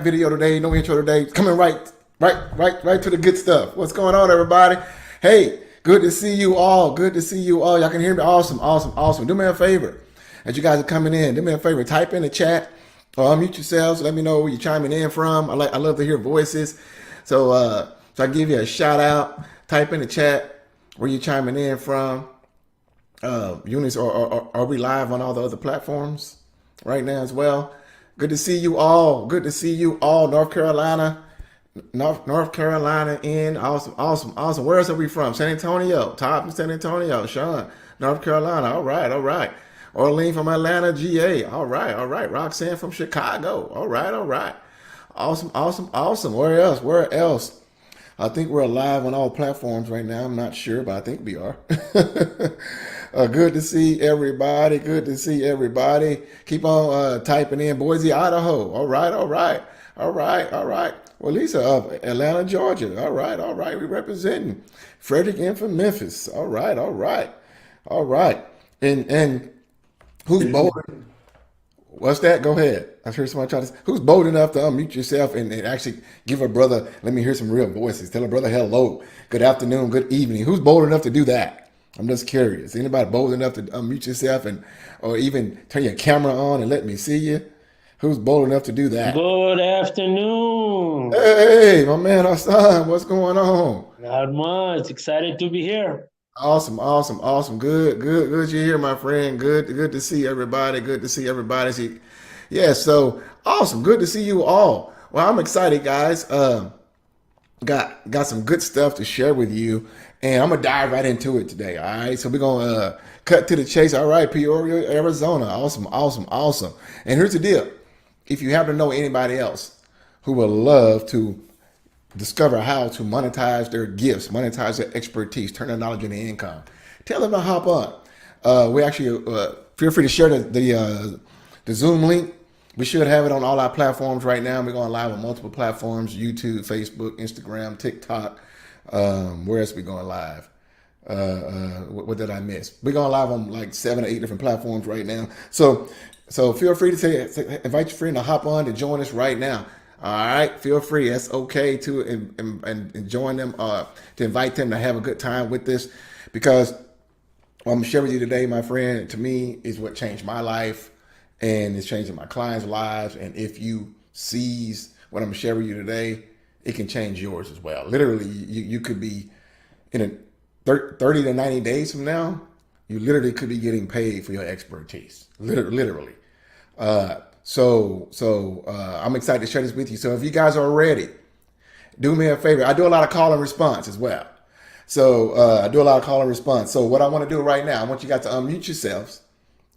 video today, no intro today. Coming right to the good stuff. What's going on, everybody? Hey, good to see you all. Good to see you all. Y'all can hear me. Awesome. Do me a favor. As you guys are coming in, do me a favor. Type in the chat or unmute yourselves. Let me know where you're chiming in from. I love to hear voices. So I give you a shout out. Type in the chat where you're chiming in from. Eunice, are we live on all the other platforms right now as well? Good to see you all. Good to see you all. North Carolina in. Awesome. Where else are we from? San Antonio. Todd from San Antonio. Sean, North Carolina. All right. Orleans from Atlanta, GA. All right. Roxanne from Chicago. All right. Awesome. Where else? I think we're live on all platforms right now. I'm not sure, but I think we are. Good to see everybody. Keep on typing in Boise, Idaho. All right. Well, Lisa of Atlanta, Georgia. All right. We representing Frederick in from Memphis. All right. And who's bold? What's that? Go ahead. I heard somebody trying to say, who's bold enough to unmute yourself and actually give a brother, let me hear some real voices. Tell a brother hello, good afternoon, good evening. Who's bold enough to do that? I'm just curious. Anybody bold enough to unmute yourself or even turn your camera on and let me see you? Who's bold enough to do that? Good afternoon. Hey, my man Hassan, what's going on? Not much. Excited to be here. Awesome. Good you're here, my friend. Good to see everybody. So awesome. Good to see you all. Well, I'm excited, guys. Got some good stuff to share with you, and I'm gonna dive right into it today. All right. So we're gonna cut to the chase. All right, Peoria, Arizona. Awesome. And here's the deal. If you happen to know anybody else who would love to discover how to monetize their gifts, monetize their expertise, turn their knowledge into income, tell them to hop on. We actually feel free to share the Zoom link. We should have it on all our platforms right now. We're going live on multiple platforms: YouTube, Facebook, Instagram, TikTok. Where else are we going live? What did I miss? We're going live on like 7 or 8 different platforms right now. So feel free to invite your friend to hop on to join us right now. All right, feel free. That's okay to and join them, to invite them to have a good time with this, because what I'm gonna share with you today, my friend, to me is what changed my life, and it's changing my clients' lives. And if you seize what I'm gonna share with you today, it can change yours as well. Literally, you could be in a 30 to 90 days from now, you literally could be getting paid for your expertise. Literally. I'm excited to share this with you. So if you guys are ready, do me a favor. I do a lot of call and response as well. So I do a lot of call and response. So what I want to do right now, I want you guys to unmute yourselves.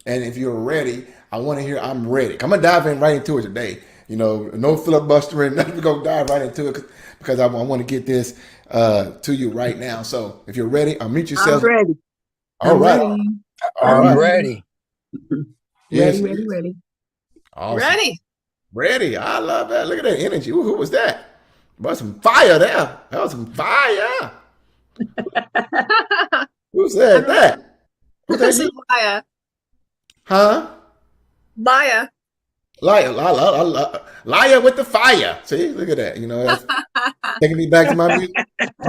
And if you're ready, I want to hear I'm ready. I'm going to dive in right into it today. No filibustering. We're going to dive right into it because I want to get this to you right now. So if you're ready, unmute yourselves. I'm ready. All right. I'm ready. Yes. Ready. Awesome. Ready. I love that. Look at that energy. Ooh, who was that? Was some fire there. That was some fire. Who said that? Who said that? Maya. Huh? Maya. Liar with the fire. See, look at that. That's taking me back to my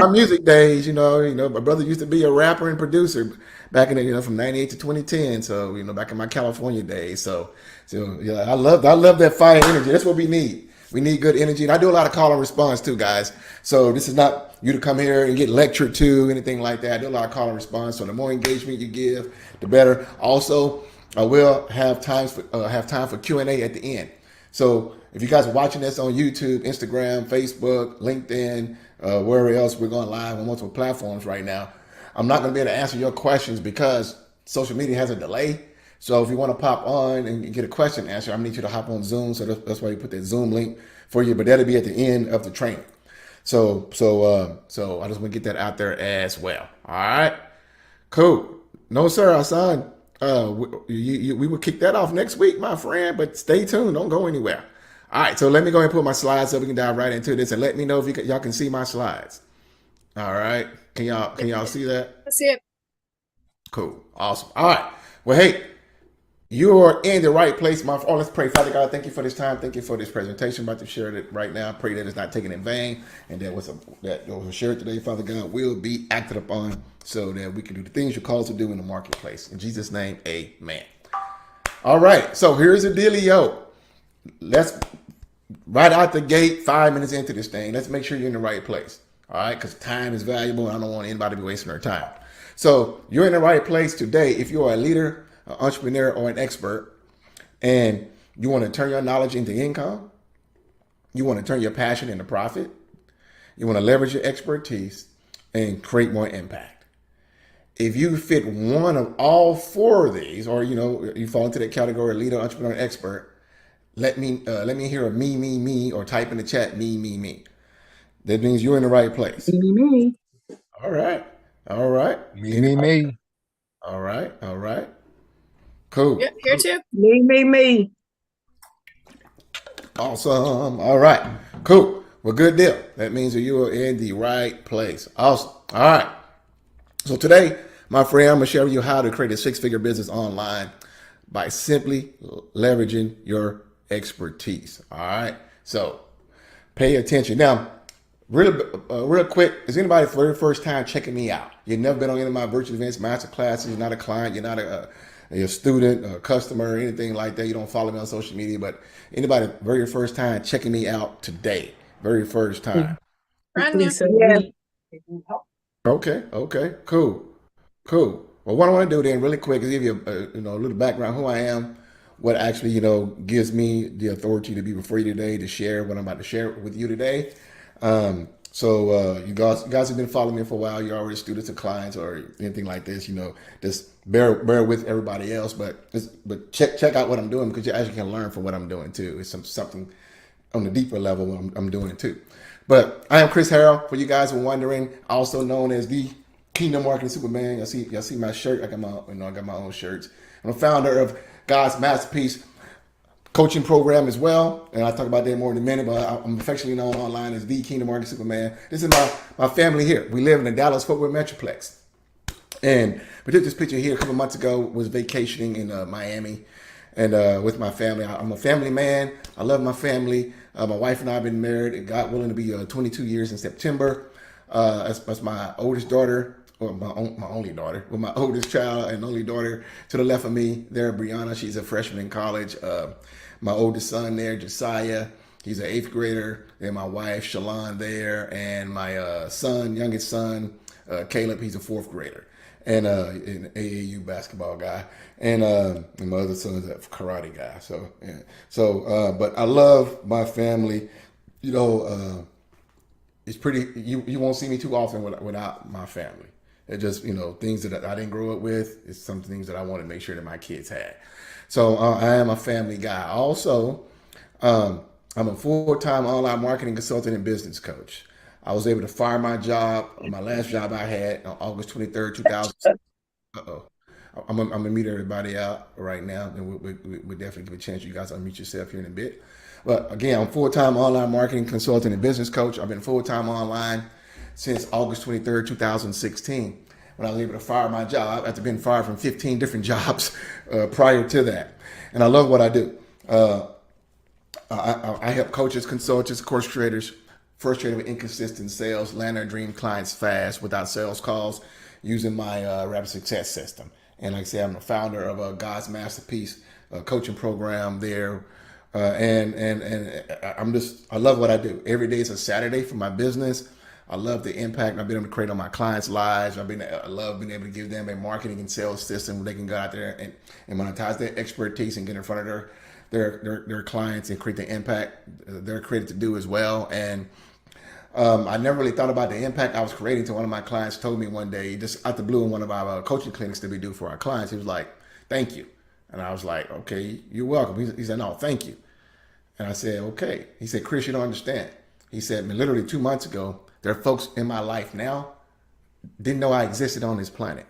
music days. My brother used to be a rapper and producer back in from 98 to 2010. So, back in my California days. So yeah, I love that fire energy. That's what we need. We need good energy. And I do a lot of call and response too, guys. So this is not you to come here and get lectured to, anything like that. I do a lot of call and response. So the more engagement you give, the better. Also, I will have time for Q&A at the end. So if you guys are watching this on YouTube, Instagram, Facebook, LinkedIn, wherever else, we're going live on multiple platforms right now. I'm not going to be able to answer your questions because social media has a delay. So if you want to pop on and get a question answered, I need you to hop on Zoom. So that's why you put that Zoom link for you. But that'll be at the end of the training. So I just want to get that out there as well. All right, cool. No, sir, Hassan. We will kick that off next week, my friend. But stay tuned. Don't go anywhere. All right. So let me go ahead and put my slides up. We can dive right into this, and let me know if y'all can see my slides. All right. Can y'all see that? That's it. Cool. Awesome. All right. Well, hey. You're in the right place, my friend. Oh, let's pray. Father God, thank you for this time. Thank you for this presentation. I'm about to share it right now. Pray that it's not taken in vain, and that that was shared today, Father God, will be acted upon so that we can do the things you call us to do in the marketplace. In Jesus' name, amen. All right, so here's the dealio. Let's right out the gate, 5 minutes into this thing. Let's make sure you're in the right place. All right, because time is valuable, and I don't want anybody to be wasting their time. So you're in the right place today. If you are a leader, an entrepreneur, or an expert, and you want to turn your knowledge into income, you want to turn your passion into profit, you want to leverage your expertise and create more impact. If you fit one of all four of these, or you fall into that category, leader, entrepreneur, expert, let me hear a me, or type in the chat me. That means you're in the right place. Me. All right. Me. All right. Cool. Yep, here too. Me. Awesome. All right. Cool. Well, good deal. That means that you are in the right place. Awesome. All right. So today, my friend, I'm going to share with you how to create a six-figure business online by simply leveraging your expertise. All right. So pay attention. Now, real quick, is anybody for your first time checking me out? You've never been on any of my virtual events, master classes. You're not a client. You're not a student, a customer, or anything like that. You don't follow me on social media, but anybody very first time checking me out today? Very first time. Brand new. Yeah. Okay. Cool. Well, what I want to do then, really quick, is give you a little background who I am, what actually gives me the authority to be before you today to share what I'm about to share with you today. So you guys have been following me for a while. You're already students or clients or anything like this. Just bear with everybody else, but check out what I'm doing, because you actually can learn from what I'm doing too. It's something on the deeper level I'm doing it too. But I am Chris Harrell, for you guys who are wondering, also known as the Kingdom Marketing Superman. Y'all see my shirt. I got my own shirts. I'm a founder of God's Masterpiece coaching program as well, and I'll talk about that more in a minute, but I'm affectionately known online as the Kingdom Marketing Superman. This is my family here. We live in the Dallas-Fort Worth Metroplex. And we took this picture here a couple months ago, was vacationing in Miami, and with my family. I'm a family man. I love my family. My wife and I have been married, and God willing, to be 22 years in September. That's my oldest daughter, or my only daughter, with my oldest child and only daughter to the left of me there, Brianna. She's a freshman in college. My oldest son there, Josiah, he's an 8th grader. And my wife, Shalon, there, and my youngest son, Caleb, he's a 4th grader, and an AAU basketball guy, and my other son's a karate guy. So yeah. But I love my family. It's pretty. You won't see me too often without my family. It's just things that I didn't grow up with. It's some things that I want to make sure that my kids had. So I am a family guy. Also, I'm a full-time online marketing consultant and business coach. I was able to fire my last job I had on August 23rd, 2000. I'm gonna meet everybody out right now, and we'll definitely give a chance. You guys unmute yourself here in a bit. But again, I'm full-time online marketing consultant and business coach. I've been full-time online since August 23rd, 2016, when I was able to fire my job after being fired from 15 different jobs prior to that. And I love what I do. I help coaches, consultants, course creators frustrated with inconsistent sales land their dream clients fast without sales calls, using my Rapid Success system. And like I said, I'm the founder of God's Masterpiece coaching program there. And I love what I do. Every day is a Saturday for my business. I love the impact I've been able to create on my clients' lives. I love being able to give them a marketing and sales system where they can go out there and monetize their expertise and get in front of their clients and create the impact they're created to do as well. And I never really thought about the impact I was creating until one of my clients told me one day, just out the blue, in one of our coaching clinics that we do for our clients. He was like, "Thank you." And I was like, "Okay, you're welcome." He said, "No, thank you." And I said, "Okay." He said, "Chris, you don't understand." He said, "Literally 2 months ago, there are folks in my life now didn't know I existed on this planet."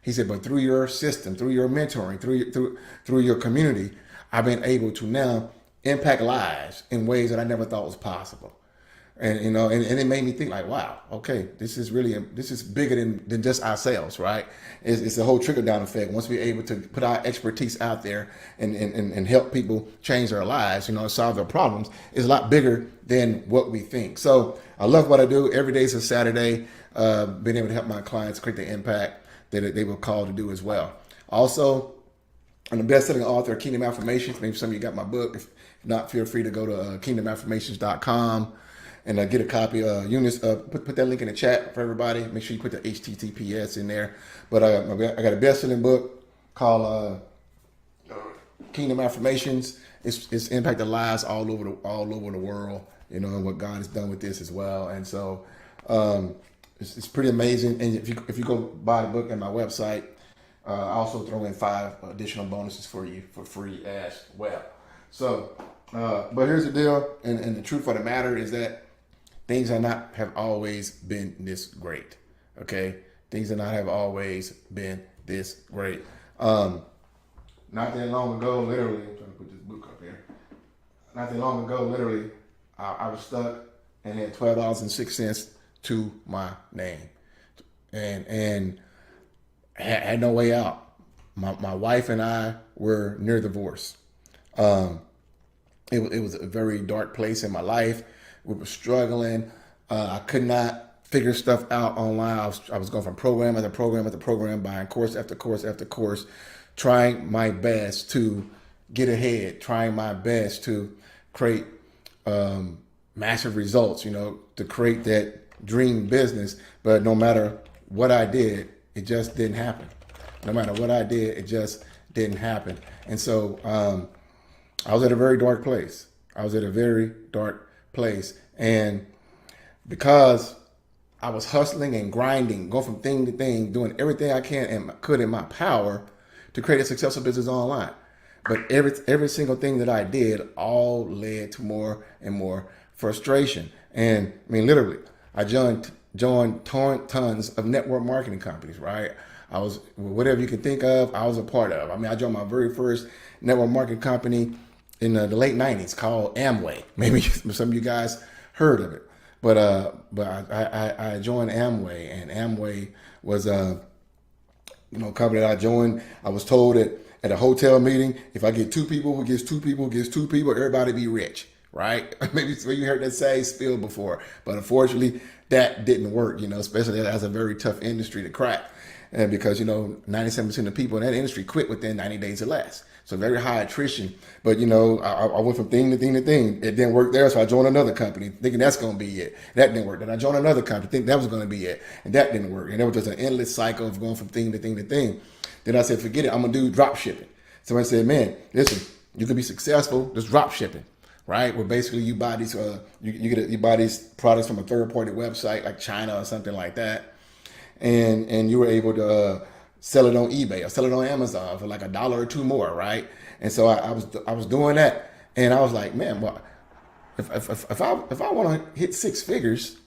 He said, "But through your system, through your mentoring, through your community, I've been able to now impact lives in ways that I never thought was possible." And and it made me think like, wow, okay, this is bigger than just ourselves, right? It's a whole trickle down effect. Once we're able to put our expertise out there and help people change their lives, solve their problems, it's a lot bigger than what we think. So I love what I do. Every day is a Saturday. Being able to help my clients create the impact that they were called to do as well. Also, I'm the best-selling author of Kingdom Affirmations. Maybe some of you got my book. If not, feel free to go to kingdomaffirmations.com and get a copy. Eunice, put that link in the chat for everybody. Make sure you put the HTTPS in there. But I got a best-selling book called Kingdom Affirmations. It's impacted lives all over the world. And what God has done with this as well. And so it's pretty amazing. And if you go buy the book at my website, I also throw in 5 additional bonuses for you for free as well. So, but here's the deal, and the truth of the matter is that things have always been this great. Okay, things have always been this great. Not that long ago, literally, I'm trying to put this book up here. Not that long ago, literally, I was stuck and had $12.06 to my name, and had no way out. My wife and I were near divorce. It was a very dark place in my life. We were struggling. I could not figure stuff out online. I was going from program after program after program, buying course after course after course, trying my best to get ahead, trying my best to create massive results, to create that dream business. But no matter what I did, it just didn't happen. No matter what I did, it just didn't happen. And so I was at a very dark place. And because I was hustling and grinding, going from thing to thing, doing everything I could in my power to create a successful business online. But every single thing that I did all led to more and more frustration. And I mean, literally, I joined tons of network marketing companies, right? I was, whatever you can think of, I was a part of. I mean, I joined my very first network marketing company in the late 90s called Amway. Maybe some of you guys heard of it. But I joined Amway, and Amway was a company that I joined. I was told that at a hotel meeting, if I get 2 people who gets 2 people, everybody be rich, right? Maybe you heard that say spill before, but unfortunately that didn't work, especially that's a very tough industry to crack. And because, 97% of the people in that industry quit within 90 days or less. So very high attrition. But, I went from thing to thing to thing. It didn't work there, so I joined another company thinking that's going to be it. That didn't work. Then I joined another company thinking that was going to be it. And that didn't work. And it was just an endless cycle of going from thing to thing to thing. Then I said, forget it. I'm going to do drop shipping. So I said, man, listen, you can be successful just drop shipping. Right, where basically you buy these you buy these products from a third-party website like China or something like that, and you were able to sell it on eBay or sell it on Amazon for like $1 or $2 more, right? And so I was doing that, and I was like, man, well, if I want to hit 6 figures,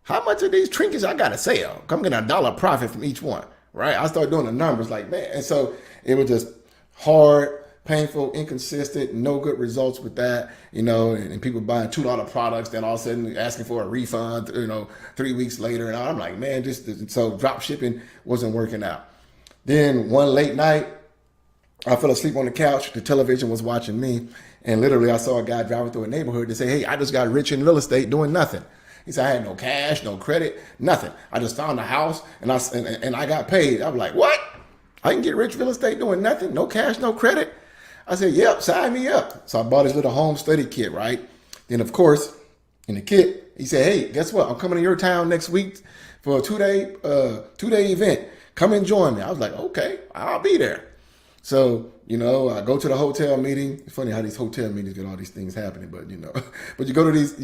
how much of these trinkets I gotta sell? I'm getting $1 profit from each one, right? I started doing the numbers like, man, and so it was just hard, painful, inconsistent, no good results with that, and people buying $2 products, then all of a sudden asking for a refund, 3 weeks later. And I'm like, man, so drop shipping wasn't working out. Then one late night, I fell asleep on the couch. The television was watching me. And literally I saw a guy driving through a neighborhood to say, hey, I just got rich in real estate doing nothing. He said, I had no cash, no credit, nothing. I just found a house and I got paid. I was like, what? I can get rich real estate doing nothing, no cash, no credit? I said, yep, sign me up. So I bought his little home study kit, right? Then, of course, in the kit, he said, hey, guess what? I'm coming to your town next week for a two-day event. Come and join me. I was like, okay, I'll be there. So, I go to the hotel meeting. It's funny how these hotel meetings get all these things happening, but, but you go to these,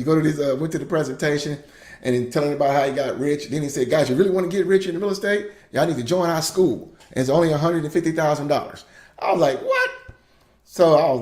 went to the presentation and then telling about how he got rich. Then he said, guys, you really want to get rich in real estate? Y'all need to join our school. And it's only $150,000. I was like, what? So I was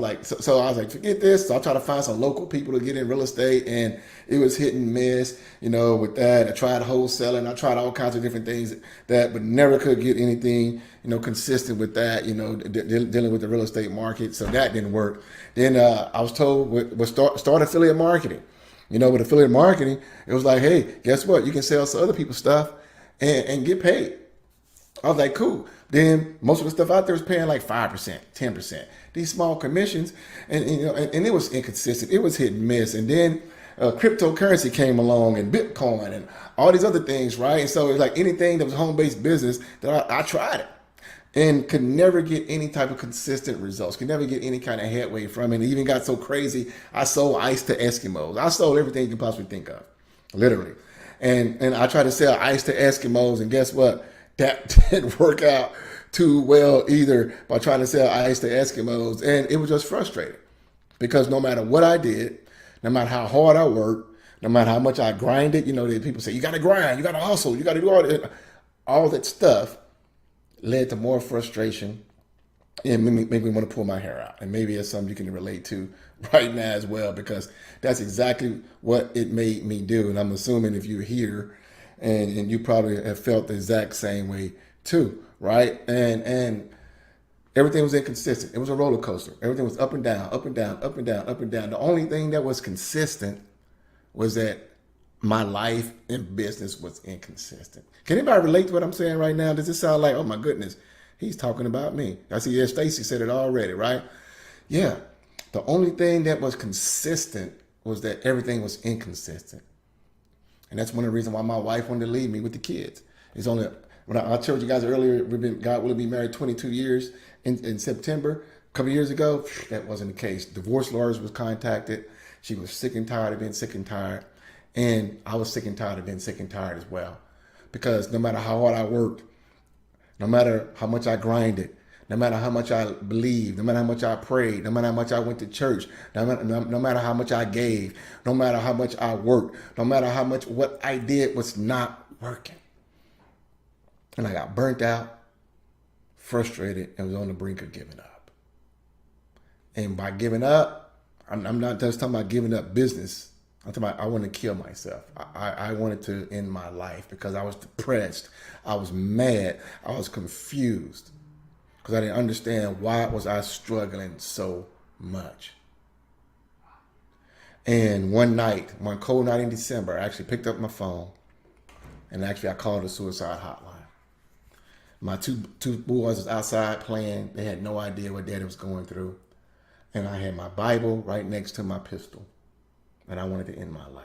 like, forget this. So I tried to find some local people to get in real estate, and it was hit and miss, with that. I tried wholesaling. I tried all kinds of different things but never could get anything, consistent with that, dealing with the real estate market. So that didn't work. Then I was told, start affiliate marketing. With affiliate marketing, it was like, hey, guess what? You can sell some other people's stuff and get paid. I was like, cool. Then most of the stuff out there was paying like 5%, 10%. These small commissions, and it was inconsistent. It was hit and miss. And then cryptocurrency came along and Bitcoin and all these other things, right? And so it's like anything that was home-based business that I tried it and could never get any type of consistent results, could never get any kind of headway from it. It even got so crazy, I sold ice to Eskimos. I sold everything you can possibly think of, literally. And I tried to sell ice to Eskimos, and guess what? That didn't work out too well either by trying to sell ice to Eskimos. And it was just frustrating because no matter what I did, no matter how hard I worked, no matter how much I grinded, people say, you got to grind, you got to hustle, you got to do all that stuff led to more frustration and make me want to pull my hair out. And maybe it's something you can relate to right now as well, because that's exactly what it made me do. And I'm assuming if you're here and you probably have felt the exact same way too, right? And everything was inconsistent. It was a roller coaster. Everything was up and down, up and down, up and down, up and down. The only thing that was consistent was that my life and business was inconsistent. Can anybody relate to what I'm saying right now? Does this sound like, oh my goodness, he's talking about me? I see, yeah, Stacy said it already, right? Yeah. The only thing that was consistent was that everything was inconsistent. And that's one of the reasons why my wife wanted to leave me with the kids. It's only, when I told you guys earlier, God will be married 22 years in September. A couple years ago, that wasn't the case. Divorce lawyers was contacted. She was sick and tired of being sick and tired. And I was sick and tired of being sick and tired as well. Because no matter how hard I worked, no matter how much I grinded, no matter how much I believed, no matter how much I prayed, no matter how much I went to church, no matter how much I gave, no matter how much I worked, no matter how much what I did was not working. And I got burnt out, frustrated, and was on the brink of giving up. And by giving up, I'm not just talking about giving up business. I'm talking about I wanted to kill myself. I wanted to end my life because I was depressed. I was mad. I was confused because I didn't understand why was I struggling so much. And one night, one cold night in December, I actually picked up my phone and I called the suicide hotline. My two boys was outside playing. They had no idea what Daddy was going through. And I had my Bible right next to my pistol. And I wanted to end my life.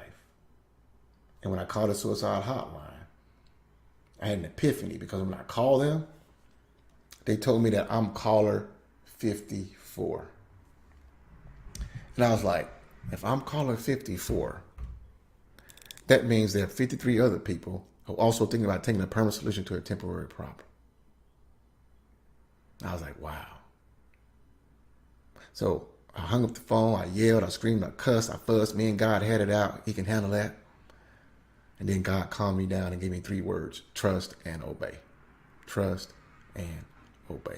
And when I called the suicide hotline, I had an epiphany because when I called them, they told me that I'm caller 54. And I was like, if I'm caller 54, that means there are 53 other people who are also thinking about taking a permanent solution to a temporary problem. I was like, wow. So I hung up the phone, I yelled, I screamed, I cussed, I fussed. Me and God had it out. He can handle that. And then God calmed me down and gave me 3 words: trust and obey. Trust and obey.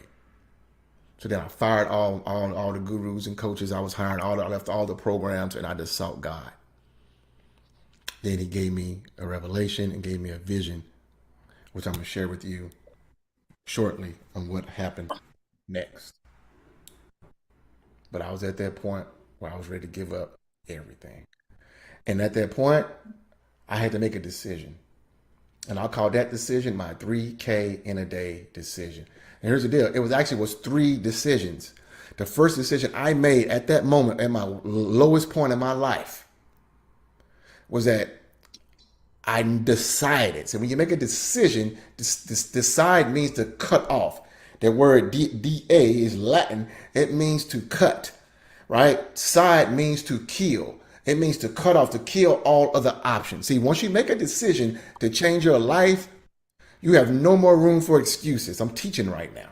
So then I fired all the gurus and coaches I was hiring. I left all the programs and I just sought God. Then he gave me a revelation and gave me a vision, which I'm going to share with you shortly on what happened next. But I was at that point where I was ready to give up everything. And at that point, I had to make a decision. And I'll call that decision my 3K in a day decision. And here's the deal. It was 3 decisions. The first decision I made at that moment, at my lowest point in my life, was that I decided. So when you make a decision, decide means to cut off. That word D-A is Latin. It means to cut, right? Side means to kill. It means to cut off, to kill all other options. See, once you make a decision to change your life, you have no more room for excuses. I'm teaching right now.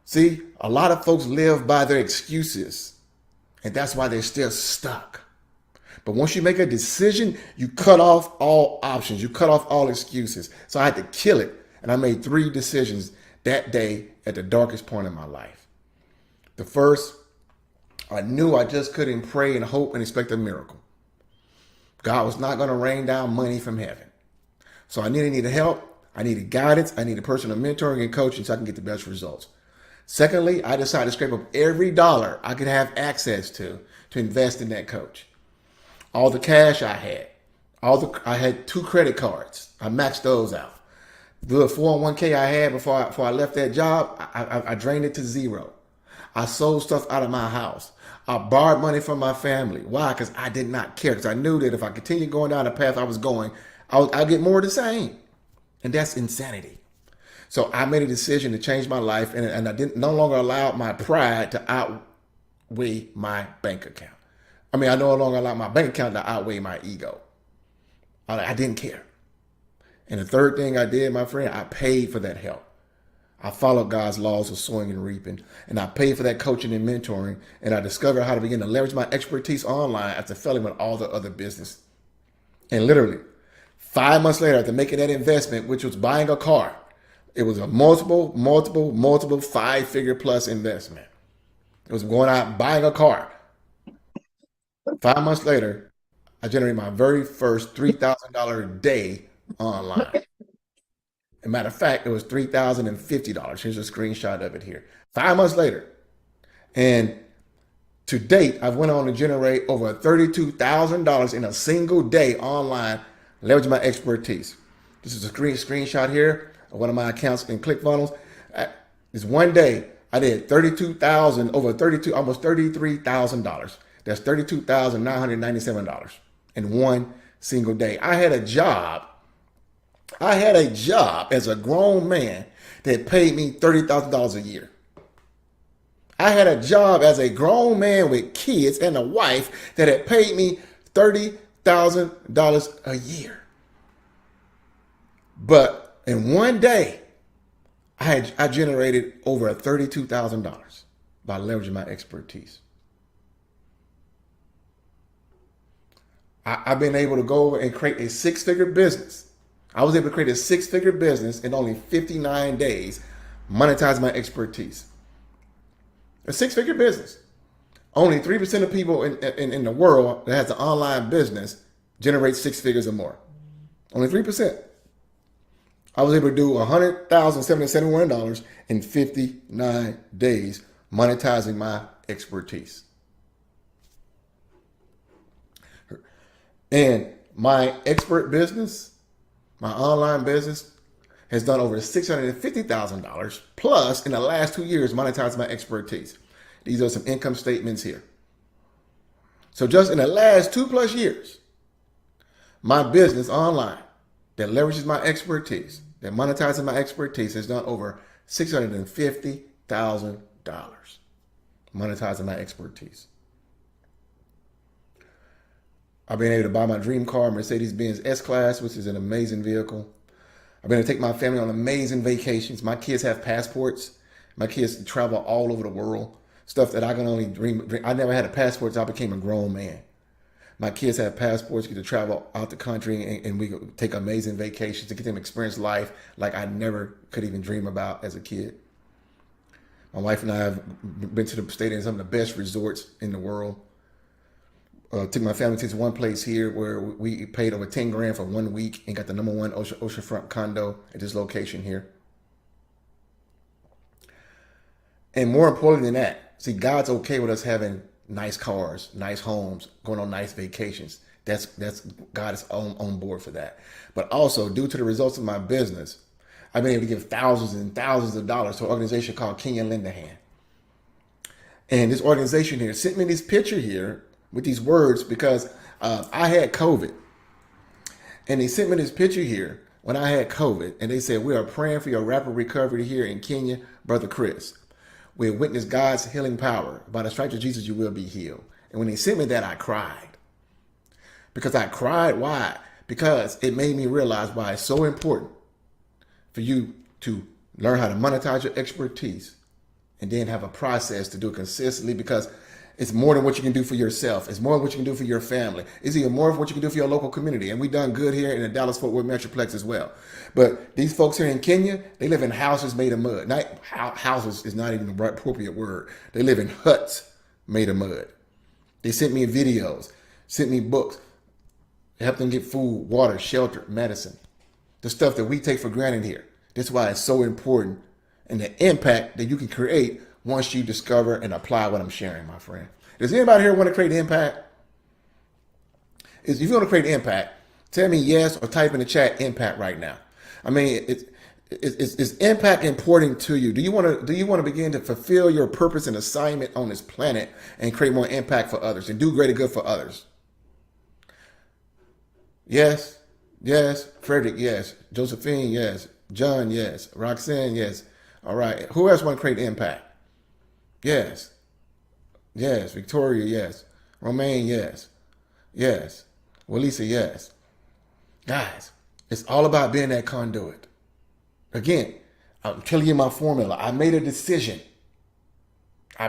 See, a lot of folks live by their excuses, and that's why they're still stuck. But once you make a decision, you cut off all options. You cut off all excuses. So I had to kill it. And I made 3 decisions that day at the darkest point in my life. The first, I knew I just couldn't pray and hope and expect a miracle. God was not going to rain down money from heaven. So I needed help. I needed guidance. I needed personal mentoring and coaching so I can get the best results. Secondly, I decided to scrape up every dollar I could have access to invest in that coach. all the cash I had, I had 2 credit cards. I maxed those out. The 401k I had before I left that job, I drained it to zero. I sold stuff out of my house. I borrowed money from my family. Why? Because I did not care. Because I knew that if I continued going down the path I was going, I'd get more of the same. And that's insanity. So I made a decision to change my life, and I didn't no longer allow my pride to outweigh my bank account. I mean, I no longer allow my bank account to outweigh my ego. I didn't care. And the third thing I did, my friend, I paid for that help. I followed God's laws of sowing and reaping, and I paid for that coaching and mentoring, and I discovered how to begin to leverage my expertise online after failing with all the other business. And literally, 5 months later, after making that investment, which was buying a car, it was a multiple 5-figure plus investment. It was going out buying a car. 5 months later, I generated my very first $3,000 a day online. As a matter of fact, it was $3,050. Here's a screenshot of it here. 5 months later. And to date, I've went on to generate over $32,000 in a single day online, leveraging my expertise. This is a screenshot here of one of my accounts in ClickFunnels. This one day, I did almost $33,000. That's $32,997 in one single day. I had a job as a grown man that paid me $30,000 a year. I had a job as a grown man with kids and a wife that had paid me $30,000 a year. But in one day, I generated over $32,000 by leveraging my expertise. I've been able to go and create a 6-figure business. I was able to create a 6-figure business in only 59 days, monetize my expertise. A 6-figure business. Only 3% of people in the world that has an online business generate 6 figures or more. Only 3%. I was able to do $100,771 in 59 days, monetizing my expertise. And my expert business, my online business, has done over $650,000 plus in the last 2 years monetizing my expertise. These are some income statements here. So just in the last 2+ years, my business online that leverages my expertise, that monetizes my expertise, has done over $650,000 monetizing my expertise. I've been able to buy my dream car, Mercedes-Benz S-Class, which is an amazing vehicle. I've been able to take my family on amazing vacations. My kids have passports. My kids travel all over the world. Stuff that I can only dream. I never had a passport until I became a grown man. My kids have passports, get to travel out the country, and we could take amazing vacations to get them to experience life like I never could even dream about as a kid. My wife and I have been to the state in some of the best resorts in the world. Took my family to one place here where we paid over 10 grand for 1 week and got the #1 oceanfront condo at this location here. And more importantly than that, see, God's okay with us having nice cars, nice homes, going on nice vacations. That's God is on board for that. But also, due to the results of my business, I've been able to give thousands and thousands of dollars to an organization called Kenyon Lindahan. And this organization here sent me this picture here with these words because I had COVID. And they sent me this picture here when I had COVID. And they said, "We are praying for your rapid recovery here in Kenya, Brother Chris. We have witnessed God's healing power. By the stripes of Jesus, you will be healed." And when they sent me that, I cried. Because I cried, why? Because it made me realize why it's so important for you to learn how to monetize your expertise and then have a process to do it consistently, because it's more than what you can do for yourself. It's more than what you can do for your family. It's even more of what you can do for your local community. And we've done good here in the Dallas-Fort Worth Metroplex as well. But these folks here in Kenya, they live in houses made of mud. Houses is not even the right appropriate word. They live in huts made of mud. They sent me videos, sent me books, helped them get food, water, shelter, medicine. The stuff that we take for granted here. That's why it's so important, and the impact that you can create once you discover and apply what I'm sharing, my friend. Does anybody here want to create impact? Is if you want to create impact, tell me yes or type in the chat impact right now. I mean, is impact important to you? Do you want to begin to fulfill your purpose and assignment on this planet and create more impact for others and do greater good for others? Yes, yes. Frederick, yes. Josephine, yes. John, yes. Roxanne, yes. All right. Who else want to create impact? Yes. Yes. Victoria, yes. Romaine, yes. Yes. Walisa, yes. Guys, it's all about being that conduit. Again, I'm telling you my formula. I made a decision. I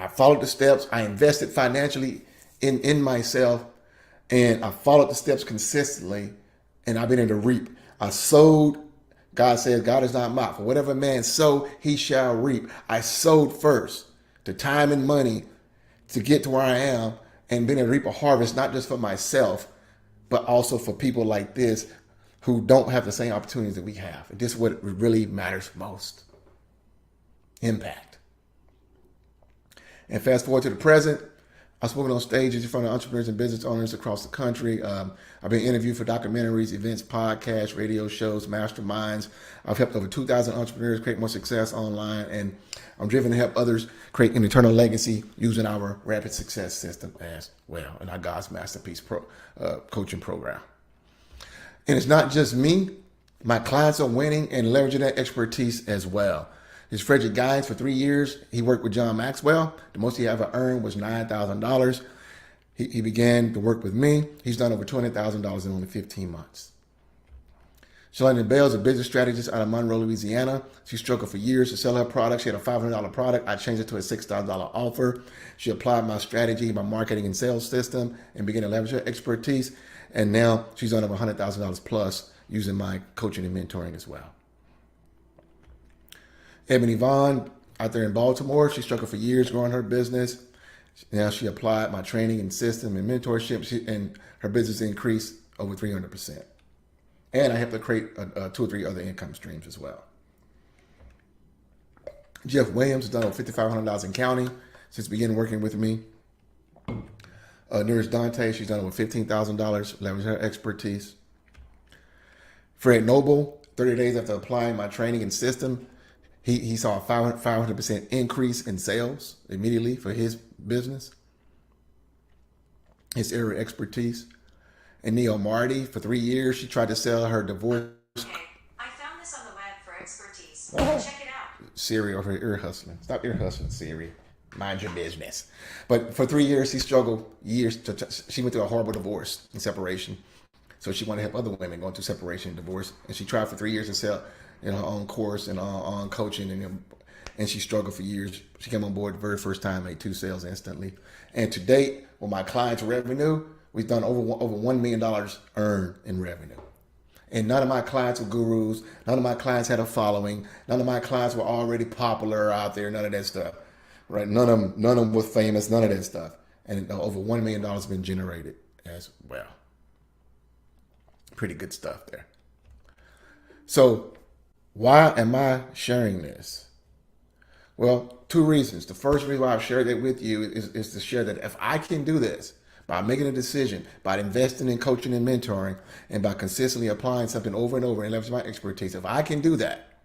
followed the steps. I invested financially in myself, and I followed the steps consistently, and I've been able to reap. I sowed. God says, God is not mocked. For whatever man sow, he shall reap. I sowed first the time and money to get to where I am and been able to reap a harvest, not just for myself, but also for people like this who don't have the same opportunities that we have. And this is what really matters most. Impact. And fast forward to the present, I've spoken on stages in front of entrepreneurs and business owners across the country. I've been interviewed for documentaries, events, podcasts, radio shows, masterminds. I've helped over 2,000 entrepreneurs create more success online, and I'm driven to help others create an eternal legacy using our Rapid Success System as well, and our God's Masterpiece coaching program. And it's not just me. My clients are winning and leveraging that expertise as well. It's Frederick Guides for 3 years. He worked with John Maxwell. The most he ever earned was $9,000. He began to work with me. He's done over $200,000 in only 15 months. Shalane Bell is a business strategist out of Monroe, Louisiana. She struggled for years to sell her product. She had a $500 product. I changed it to a $6,000 offer. She applied my strategy, my marketing and sales system, and began to leverage her expertise. And now she's done over $100,000 plus using my coaching and mentoring as well. Ebony Vaughn out there in Baltimore, she struggled for years growing her business. Now she applied my training and system and mentorship, and her business increased over 300%. And I helped her create 2 or 3 other income streams as well. Jeff Williams has done over $5,500 in counting since beginning working with me. Nurse Dante, she's done over $15,000, leveraging her expertise. Fred Noble, 30 days after applying my training and system, he saw a 500% increase in sales immediately for his business, his area of expertise. And Neil Marty, for 3 years, she tried to sell her divorce. Hey, I found this on the web for expertise. Oh. Check it out. Siri over here ear hustling. Stop ear hustling, Siri. Mind your business. But for 3 years, she struggled years. She went through a horrible divorce and separation. So she wanted to help other women going through separation and divorce. And she tried for 3 years to sell in her own course and on coaching, and she struggled for years. She came on board the very first time, made 2 sales instantly. And to date, with my clients' revenue, we've done over $1 million earned in revenue. And none of my clients were gurus. None of my clients had a following. None of my clients were already popular out there. None of that stuff, right? None of them was famous. None of that stuff. And over $1 million has been generated as well. Pretty good stuff there. So why am I sharing this? Well, 2 reasons. The first reason why I've shared it with you is to share that if I can do this by making a decision, by investing in coaching and mentoring, and by consistently applying something over and over and leveraging my expertise, if I can do that,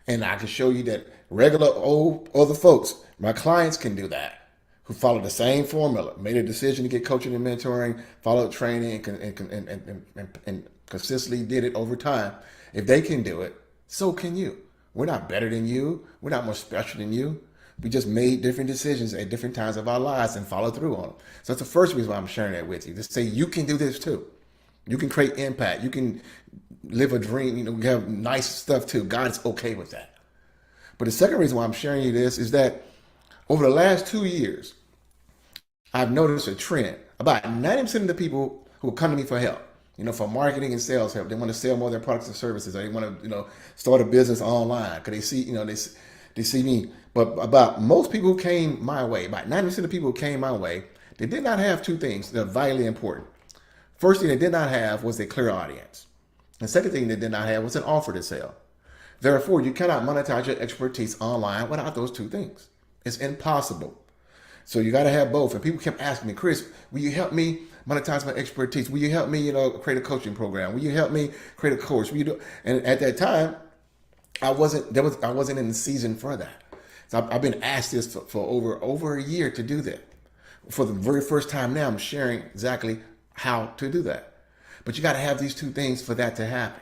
and I can show you that regular old other folks, my clients can do that, who follow the same formula, made a decision to get coaching and mentoring, followed training, and consistently did it over time. If they can do it, so can you. We're not better than you. We're not more special than you. We just made different decisions at different times of our lives and followed through on them. So that's the first reason why I'm sharing that with you. To say you can do this too. You can create impact. You can live a dream. You have nice stuff too. God is okay with that. But the second reason why I'm sharing you this is that over the last 2 years, I've noticed a trend. About 90% of the people who come to me for help, for marketing and sales help, they want to sell more of their products and services, or they want to, start a business online because they see, they see me. But about most people who came my way, about 90% of the people who came my way, they did not have 2 things that are vitally important. First thing they did not have was a clear audience. The second thing they did not have was an offer to sell. Therefore, you cannot monetize your expertise online without those 2 things. It's impossible. So you got to have both. And people kept asking me, Chris, will you help me monetize my expertise? Will you help me, create a coaching program? Will you help me create a course? Will you do? And at that time, I wasn't in the season for that. So I've been asked this for over a year to do that. For the very first time now, I'm sharing exactly how to do that. But you got to have these two things for that to happen.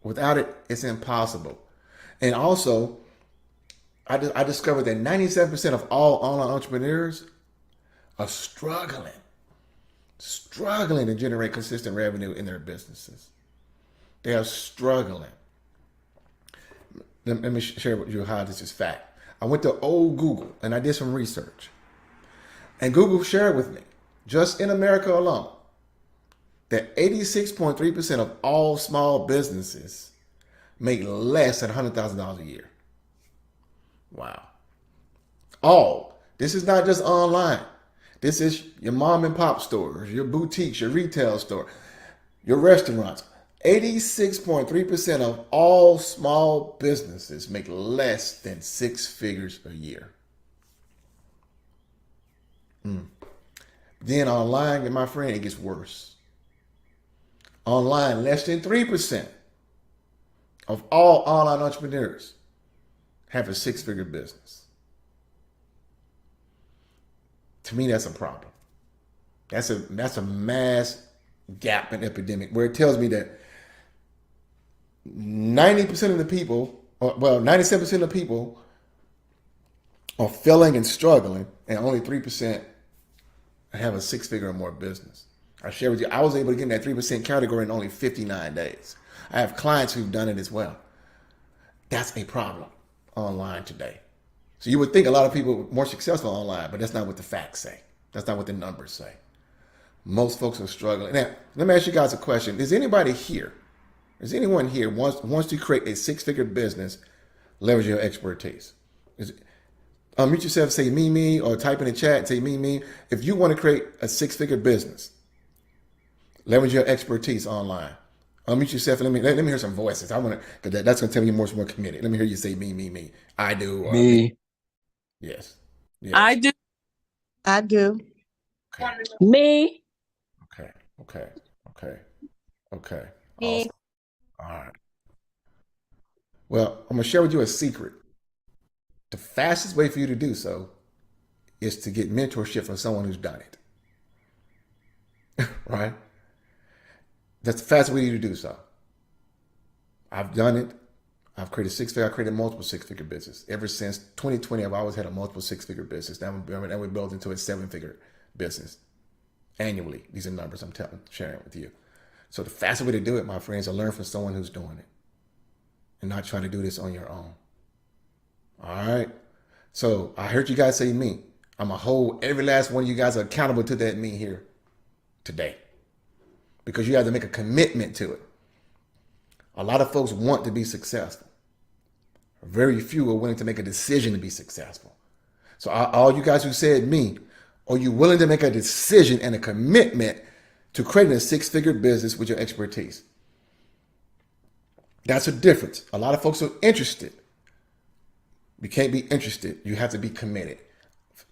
Without it, it's impossible. And also, I discovered that 97% of all online entrepreneurs are struggling to generate consistent revenue in their businesses. They are struggling. Let me share with you how this is fact. I went to old Google and I did some research. And Google shared with me, just in America alone, that 86.3% of all small businesses make less than $100,000 a year. Wow. All. This is not just online. This is your mom and pop stores, your boutiques, your retail store, your restaurants. 86.3% of all small businesses make less than 6 figures a year. Then online, my friend, it gets worse. Online, less than 3% of all online entrepreneurs have a 6-figure business. To me, that's a problem. That's a mass gap and epidemic where it tells me that 90% of the people, 97% of people are failing and struggling, and only 3% have a 6-figure or more business. I share with you, I was able to get in that 3% category in only 59 days. I have clients who've done it as well. That's a problem online today. So you would think a lot of people are more successful online, but that's not what the facts say. That's not what the numbers say. Most folks are struggling. Now, let me ask you guys a question. Is anyone here wants to create a 6-figure business, leverage your expertise? Unmute yourself, say me, or type in the chat and say me. If you want to create a 6-figure business, leverage your expertise online. Unmute yourself and let me hear some voices. I want to, because that's going to tell me you're more committed. Let me hear you say me. I do. Or Me. Yes. I do. I do. Okay. Me. Okay. Me. Awesome. All right. Well, I'm going to share with you a secret. The fastest way for you to do so is to get mentorship from someone who's done it. Right? That's the fastest way to do so. I've done it. I've created 6-figure. I created multiple 6-figure business. Ever since 2020, I've always had a multiple 6-figure business. Now we built into a 7-figure business annually. These are numbers I'm sharing with you. So the fastest way to do it, my friends, is learn from someone who's doing it and not trying to do this on your own. All right. So I heard you guys say me. I'm going to hold every last one of you guys accountable to that me here today, because you have to make a commitment to it. A lot of folks want to be successful. Very few are willing to make a decision to be successful. So all you guys who said me, are you willing to make a decision and a commitment to creating a 6-figure business with your expertise? That's a difference. A lot of folks are interested. You can't be interested. You have to be committed.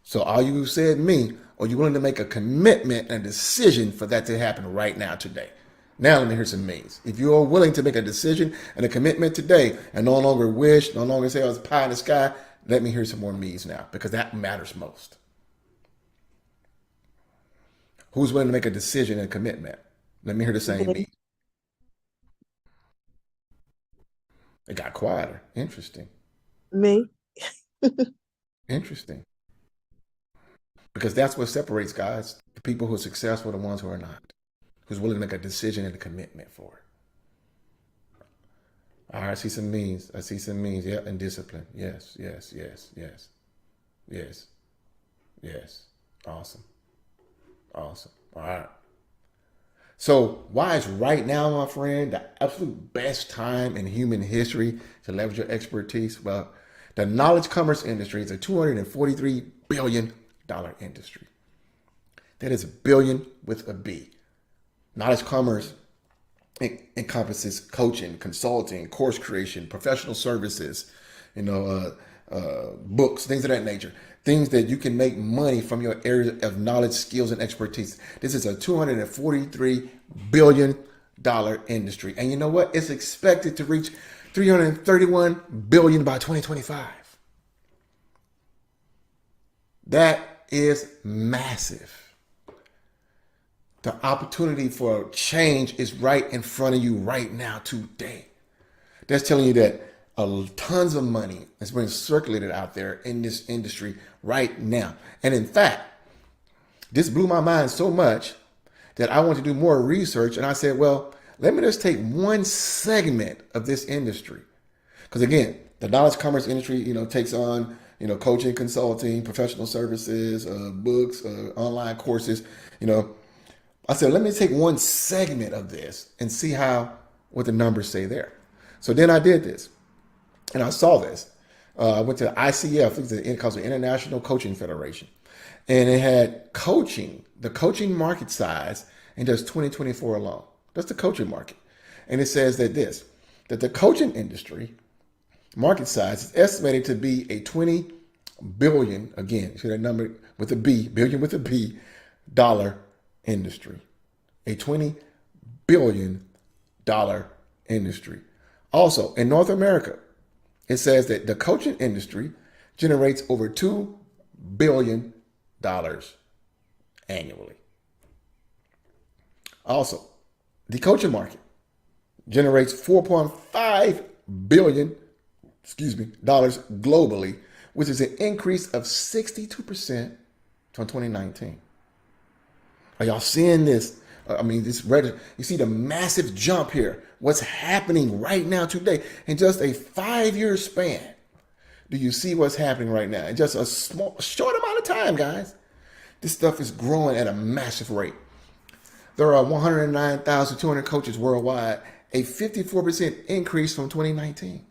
So all you who said me, are you willing to make a commitment and a decision for that to happen right now, today? Now let me hear some me's. If you are willing to make a decision and a commitment today and no longer wish, no longer say, oh, it's pie in the sky, let me hear some more me's now, because that matters most. Who's willing to make a decision and a commitment? Let me hear the same me. It got quieter. Interesting. Me. Interesting. Because that's what separates, guys. The people who are successful, the ones who are not. Who's willing to make a decision and a commitment for it. All right, I see some means. Yeah, and discipline. Yes. Awesome. All right. So why is right now, my friend, the absolute best time in human history to leverage your expertise? Well, the knowledge commerce industry is a $243 billion industry. That is a billion with a B. Knowledge commerce encompasses coaching, consulting, course creation, professional services, books, things of that nature. Things that you can make money from your area of knowledge, skills, and expertise. This is a $243 billion industry. And you know what? It's expected to reach $331 billion by 2025. That is massive. The opportunity for change is right in front of you right now, today. That's telling you that tons of money is being circulated out there in this industry right now. And in fact, this blew my mind so much that I wanted to do more research. And I said, well, let me just take one segment of this industry. Because again, the knowledge commerce industry, takes on, coaching, consulting, professional services, books, online courses. I said, let me take one segment of this and see what the numbers say there. So then I did this. And I saw this. I went to ICF, it's called the International Coaching Federation. And it had the coaching market size in just 2024 alone. That's the coaching market. And it says that the coaching industry market size is estimated to be a 20 billion, again, see that number with a B, billion with a B, dollar industry. A $20 billion industry. Also, in North America, it says that the coaching industry generates over $2 billion annually. Also, the coaching market generates $4.5 billion globally, which is an increase of 62% from 2019. Are y'all seeing this? You see the massive jump here. What's happening right now today in just a 5-year span? Do you see what's happening right now in just a short amount of time, guys? This stuff is growing at a massive rate. There are 109,200 coaches worldwide, a 54% increase from 2019.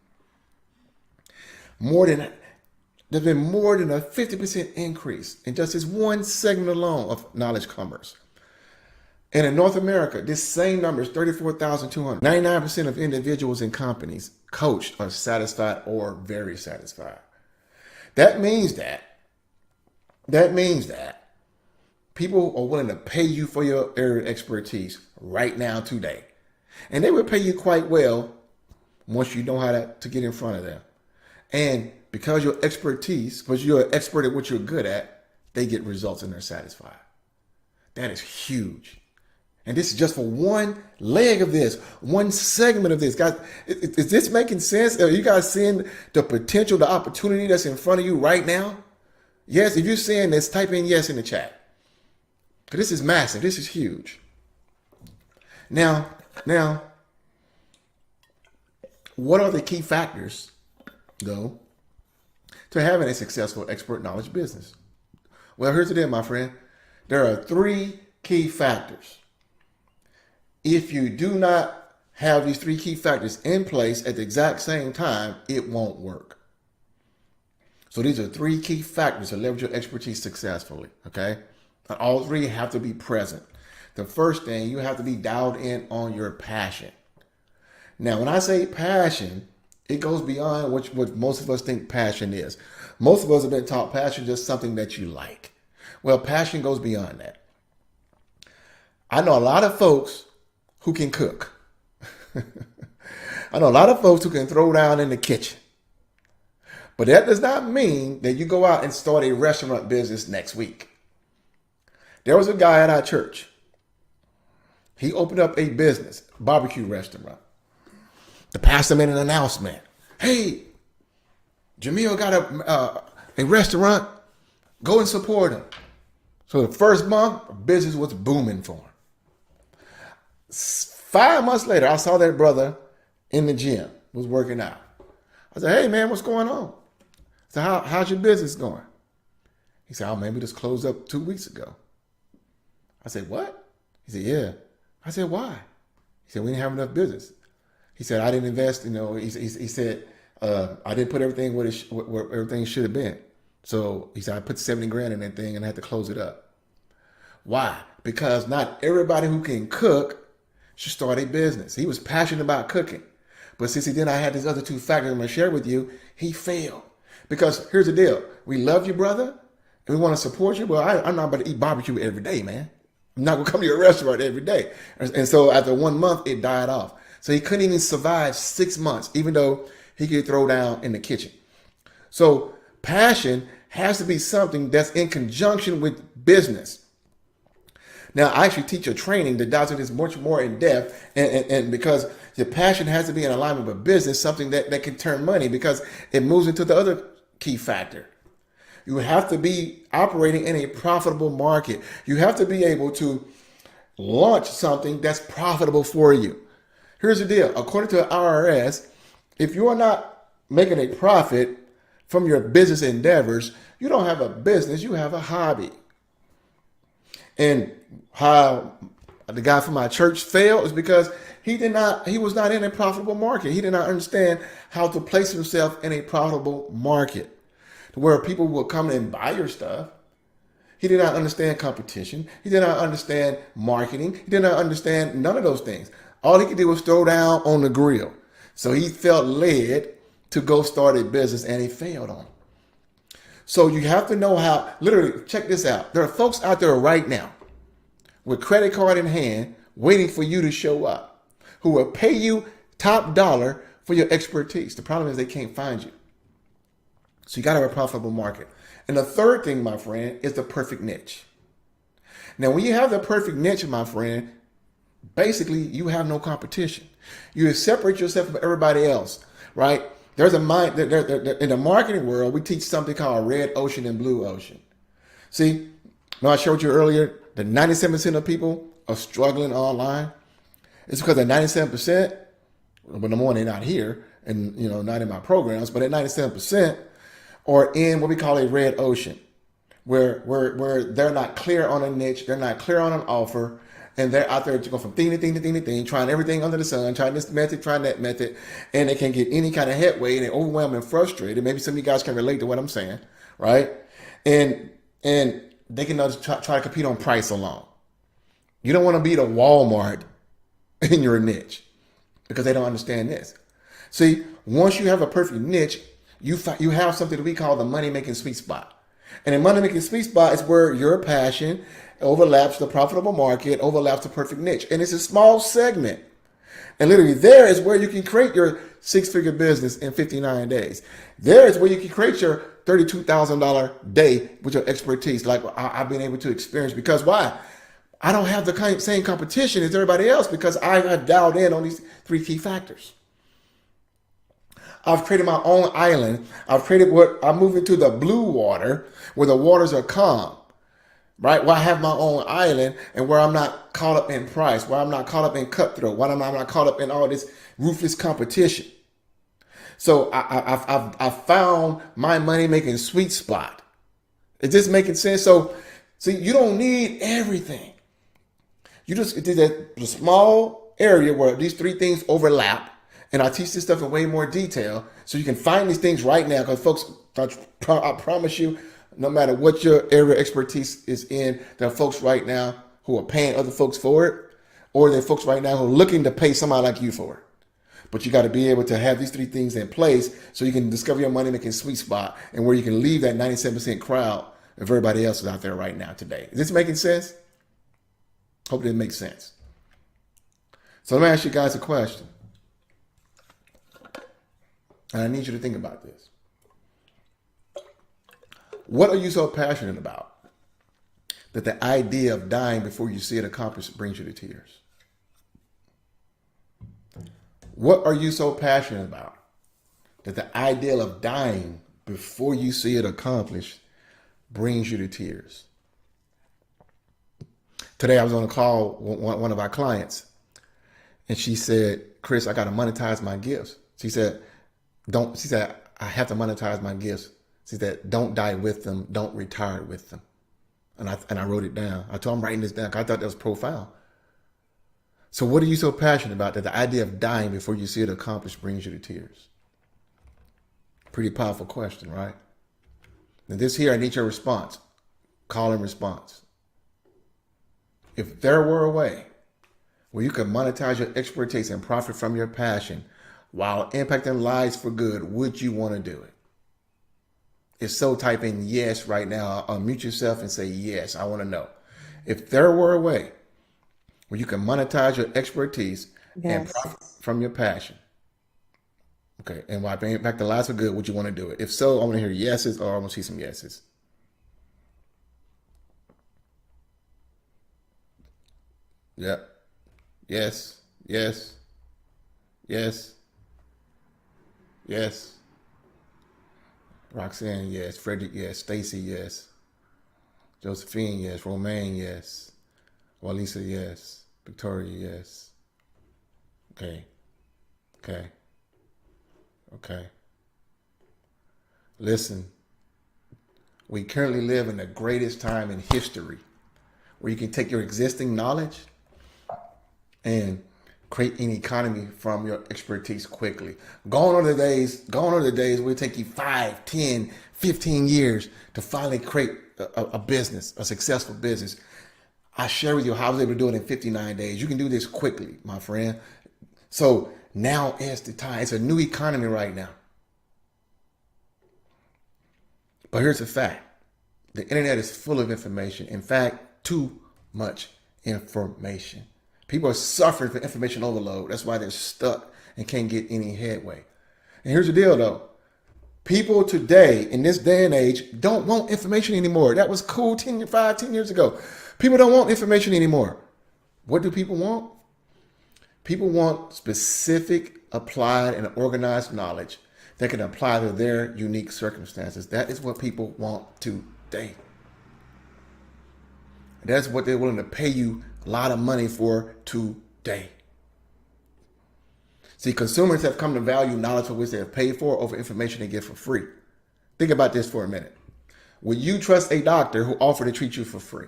There's been more than a 50% increase in just this one segment alone of knowledge commerce. And in North America, this same number is 34,200. 99% of individuals and companies coached are satisfied or very satisfied. That means that people are willing to pay you for your area of expertise right now, today. And they will pay you quite well once you know how to get in front of them. And because you're an expert at what you're good at, they get results and they're satisfied. That is huge. And this is just for one leg of this, one segment of this. Guys, is this making sense? Are you guys seeing the potential, the opportunity that's in front of you right now? Yes, if you're seeing this, type in yes in the chat. Because this is massive. This is huge. Now, what are the key factors, though, to having a successful expert knowledge business? Well, here's the deal, my friend. There are 3 key factors. If you do not have these 3 key factors in place at the exact same time, it won't work. So these are 3 key factors to leverage your expertise successfully, okay? And all 3 have to be present. The first thing, you have to be dialed in on your passion. Now, when I say passion, it goes beyond what most of us think passion is. Most of us have been taught passion is just something that you like. Well, passion goes beyond that. I know a lot of folks who can cook. I know a lot of folks who can throw down in the kitchen. But that does not mean that you go out and start a restaurant business next week. There was a guy at our church. He opened up a business, barbecue restaurant. The pastor made an announcement. Hey, Jamil got a restaurant. Go and support him. So the first month, business was booming for him. 5 months later, I saw that brother in the gym, was working out. I said, hey, man, what's going on? I said, how's your business going? He said, oh, man, we just closed up 2 weeks ago. I said, what? He said, yeah. I said, why? He said, we didn't have enough business. He said, I didn't invest, he said, I didn't put everything where everything should have been. So he said, I put 70 grand in that thing and I had to close it up. Why? Because not everybody who can cook should start a business. He was passionate about cooking. But since he did not have these other 2 factors I'm going to share with you, he failed Because here's the deal. We love you, brother, and we want to support you, but I'm not about to eat barbecue every day, man. I'm not going to come to your restaurant every day. And so after 1 month, it died off. So he couldn't even survive 6 months, even though he could throw down in the kitchen. So passion has to be something that's in conjunction with business. Now, I actually teach a training that dives into this much more in depth, and because your passion has to be in alignment with business, something that can turn money, because it moves into the other key factor. You have to be operating in a profitable market. You have to be able to launch something that's profitable for you. Here's the deal. According to the IRS, if you are not making a profit from your business endeavors, you don't have a business, you have a hobby. And how the guy from my church failed is because he was not in a profitable market. He did not understand how to place himself in a profitable market to where people will come and buy your stuff. He did not understand competition. He did not understand marketing. He did not understand none of those things. All he could do was throw down on the grill. So he felt led to go start a business, and he failed on it. So you have to know how, literally, check this out. There are folks out there right now with credit card in hand waiting for you to show up who will pay you top dollar for your expertise. The problem is they can't find you. So you got to have a profitable market. And the third thing, my friend, is the perfect niche. Now, when you have the perfect niche, my friend, basically you have no competition. You separate yourself from everybody else, right? There's a mind in the marketing world. We teach something called red ocean and blue ocean. See, I showed you earlier that 97% of people are struggling online. It's because at 97%, but number one, they're not here and not in my programs, but at 97% are in what we call a red ocean, where they're not clear on a niche, they're not clear on an offer, and they're out there to go from thing to thing to thing to thing, trying everything under the sun, trying this method, trying that method, and they can't get any kind of headway, and they're overwhelmed and frustrated. Maybe some of you guys can relate to what I'm saying, right? And they can just try to compete on price alone. You don't want to be the Walmart in your niche because they don't understand this. See, once you have a perfect niche, you have something that we call the money-making sweet spot. And the money-making sweet spot is where your passion overlaps the profitable market, overlaps the perfect niche. And it's a small segment. And literally there is where you can create your six-figure business in 59 days. There is where you can create your $32,000 day with your expertise, like I've been able to experience. Because why? I don't have the same competition as everybody else because I've dialed in on these three key factors. I've created my own island. I'm moving to the blue water where the waters are calm, right? Where I have my own island and where I'm not caught up in price, where I'm not caught up in cutthroat, where I'm not caught up in all this ruthless competition. So I've found my money-making sweet spot. Is this making sense? So, see, you don't need everything. You just did a small area where these three things overlap. And I teach this stuff in way more detail so you can find these things right now. Because folks, I promise you, no matter what your area of expertise is in, there are folks right now who are paying other folks for it, or there are folks right now who are looking to pay somebody like you for it. But you got to be able to have these three things in place so you can discover your money-making sweet spot and where you can leave that 97% crowd of everybody else is out there right now today. Is this making sense? Hope it makes sense. So let me ask you guys a question. And I need you to think about this. What are you so passionate about that the idea of dying before you see it accomplished brings you to tears? What are you so passionate about that the idea of dying before you see it accomplished brings you to tears? Today I was on a call with one of our clients, and she said, "Chris, I got to monetize my gifts." She said, "I have to monetize my gifts." She said, "Don't die with them. Don't retire with them." And I wrote it down. I told him, writing this down because I thought that was profound. So what are you so passionate about that the idea of dying before you see it accomplished brings you to tears? Pretty powerful question, right? Now this here, I need your response. Call and response. If there were a way where you could monetize your expertise and profit from your passion while impacting lives for good, would you want to do it? If so, type in yes right now. Unmute yourself and say yes. I want to know. If there were a way where you can monetize your expertise and Yes. profit from your passion, okay, and while bringing it back to lives for good, would you want to do it? If so, I want to hear yeses or I want to see some yeses. Yep. Yes. Yes. Yes. Yes. Roxanne, yes. Frederick, yes. Stacy, yes. Josephine, yes. Romaine, yes. Walisa, yes. Victoria, yes. Okay. Okay. Okay. Listen, we currently live in the greatest time in history where you can take your existing knowledge and create an economy from your expertise quickly. Gone are the days where it take you 5, 10, 15 years to finally create a business, a successful business. I share with you how I was able to do it in 59 days. You can do this quickly, my friend. So now is the time. It's a new economy right now. But here's the fact. The internet is full of information. In fact, too much information. People are suffering from information overload. That's why they're stuck and can't get any headway. And here's the deal though. People today, in this day and age, don't want information anymore. That was cool 10 years ago. People don't want information anymore. What do people want? People want specific, applied, and organized knowledge that can apply to their unique circumstances. That is what people want today. That's what they're willing to pay you a lot of money for today. See, consumers have come to value knowledge for which they have paid for over information they get for free. Think about this for a minute. Would you trust a doctor who offered to treat you for free?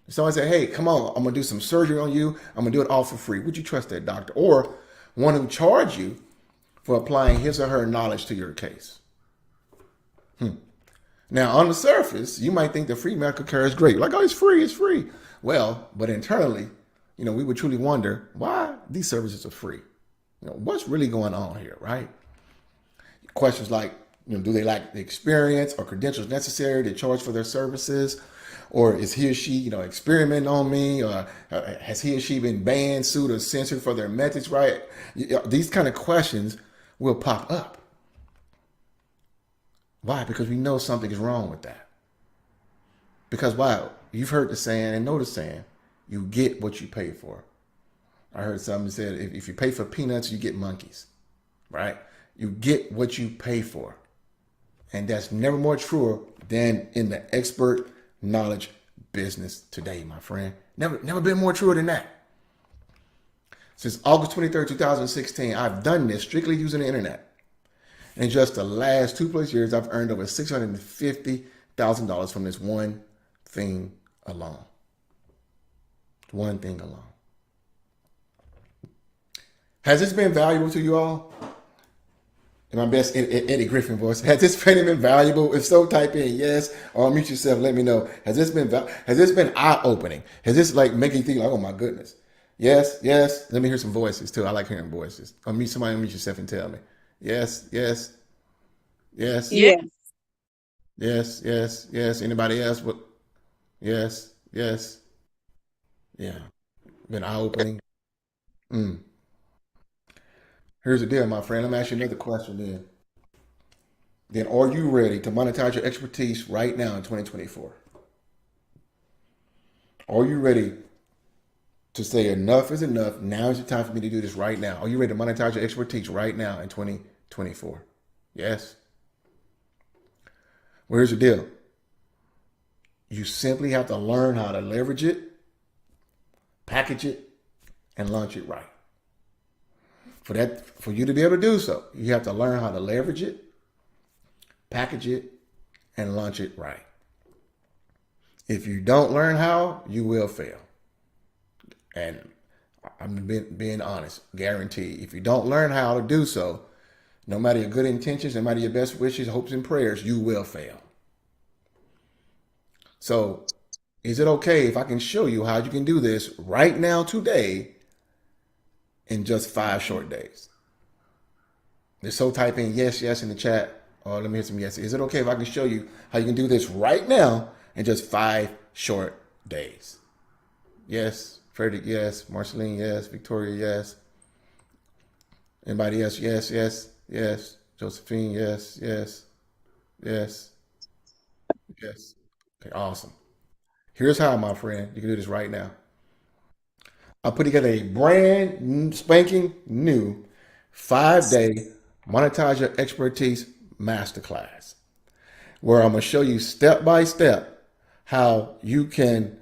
If someone said, hey, come on, I'm going to do some surgery on you. I'm going to do it all for free. Would you trust that doctor? Or one who charged you for applying his or her knowledge to your case? Now, on the surface, you might think the free medical care is great. Like, oh, it's free, it's free. Well, but internally, we would truly wonder why these services are free. What's really going on here, right? Questions like, do they lack the experience or credentials necessary to charge for their services? Or is he or she, experimenting on me? Or has he or she been banned, sued, or censored for their methods, right? These kind of questions will pop up. Why? Because we know something is wrong with that. Because why? You've heard the saying and know the saying, you get what you pay for. I heard somebody said, if you pay for peanuts, you get monkeys, right? You get what you pay for. And that's never more true than in the expert knowledge business today, my friend. Never been more true than that. Since August 23rd, 2016, I've done this strictly using the internet. In just the last 2+ years, I've earned over $650,000 from this one thing alone. One thing alone. Has this been valuable to you all? In my best Eddie Griffin voice, has this training been valuable? If so, type in yes or unmute yourself. Let me know. Has this been eye-opening? Has this making you think like, oh my goodness? Yes, yes. Let me hear some voices too. I like hearing voices. Unmute yourself and tell me. Yes, yes, yes, Yes. yes, yes, yes. Anybody else? What? Yes, yes. Yeah. Been eye-opening. Here's the deal, my friend. Let me ask you another question then. Then are you ready to monetize your expertise right now in 2024? Are you ready to say enough is enough? Now is the time for me to do this right now. Are you ready to monetize your expertise right now in 2024? Yes? Well, here's the deal. You simply have to learn how to leverage it, package it, and launch it right. For you to be able to do so, you have to learn how to leverage it, package it, and launch it right. If you don't learn how, you will fail. And I'm being honest, guarantee. If you don't learn how to do so, no matter your good intentions, no matter your best wishes, hopes, and prayers, you will fail. So, is it okay if I can show you how you can do this right now, today, in just 5 short days? Just so type in yes, yes in the chat, Oh, let me hear some yes. Is it okay if I can show you how you can do this right now in just 5 short days? Yes. Frederick, yes. Marceline, yes. Victoria, yes. Anybody else? Yes, yes, yes. Josephine, yes, yes, yes, yes. Okay, awesome. Here's how, my friend. You can do this right now. I put together a brand spanking new 5-day monetize your expertise masterclass where I'm going to show you step by step how you can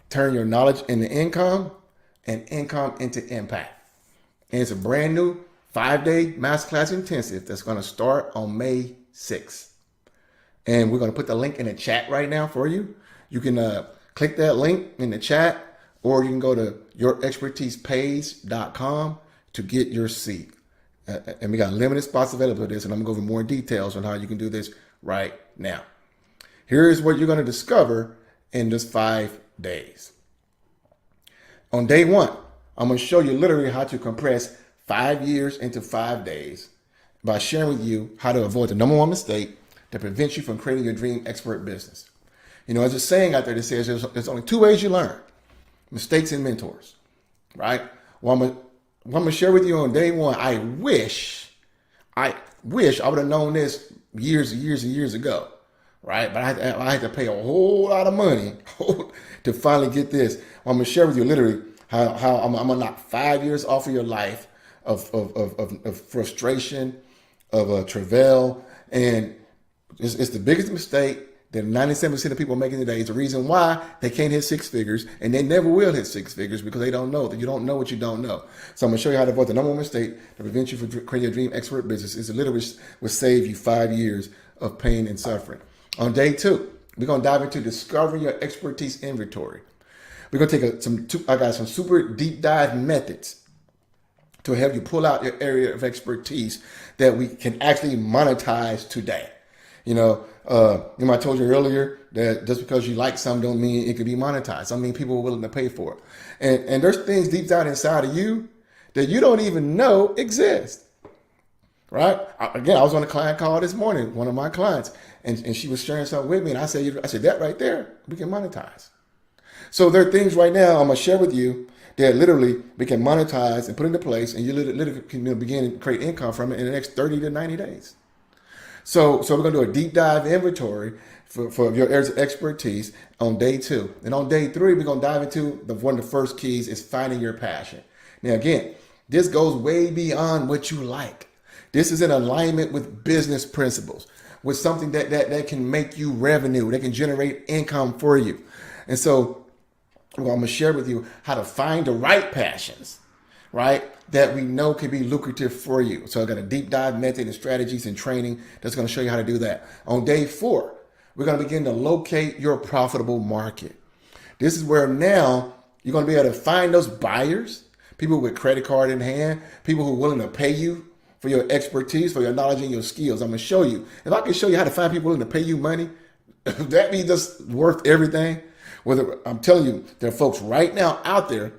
turn your knowledge into income and income into impact. And it's a brand new 5-day masterclass intensive that's going to start on May 6th. And we're going to put the link in the chat right now for you. You can click that link in the chat, or you can go to yourexpertisepage.com to get your seat. And we got limited spots available for this, and I'm going to go over more details on how you can do this right now. Here is what you're going to discover in just 5 days. On day 1, I'm going to show you literally how to compress 5 years into 5 days by sharing with you how to avoid the number 1 mistake that prevents you from creating your dream expert business. You know, there's a saying out there that says there's only 2 ways you learn: mistakes and mentors, right? Well, I'm going to share with you on day 1. I wish I would have known this years and years and years ago, right? But I had to pay a whole lot of money to finally get this. Well, I'm going to share with you literally how I'm going to knock 5 years off of your life of frustration, of travail, and it's the biggest mistake that 97% of people are making today. It's the reason why they can't hit 6 figures, and they never will hit 6 figures because they don't know that you don't know what you don't know. So I'm going to show you how to avoid the number 1 mistake that prevents you from creating your dream expert business. It's literally will save you 5 years of pain and suffering. On day 2, we're going to dive into discovering your expertise inventory. We're going to take I got some super deep dive methods to help you pull out your area of expertise that we can actually monetize today. You know, I told you earlier that just because you like something don't mean it could be monetized. I mean, people are willing to pay for it. And there's things deep down inside of you that you don't even know exist, right? I was on a client call this morning, one of my clients, and she was sharing something with me. And I said, that right there, we can monetize. So there are things right now I'm going to share with you that literally we can monetize and put into place, and you literally can begin to create income from it in the next 30 to 90 days. So we're going to do a deep dive inventory for your areas of expertise on day 2. And on day 3, we're going to dive into one of the first keys is finding your passion. Now, again, this goes way beyond what you like. This is in alignment with business principles, with something that can make you revenue, that can generate income for you. And so I'm going to share with you how to find the right passions, right, that we know can be lucrative for you. So I've got a deep dive method and strategies and training that's going to show you how to do that. On day 4, we're going to begin to locate your profitable market. This is where now you're going to be able to find those buyers, people with credit card in hand, people who are willing to pay you for your expertise, for your knowledge and your skills. I'm going to show you. If I can show you how to find people willing to pay you money, that be just worth everything. Whether I'm telling you, there are folks right now out there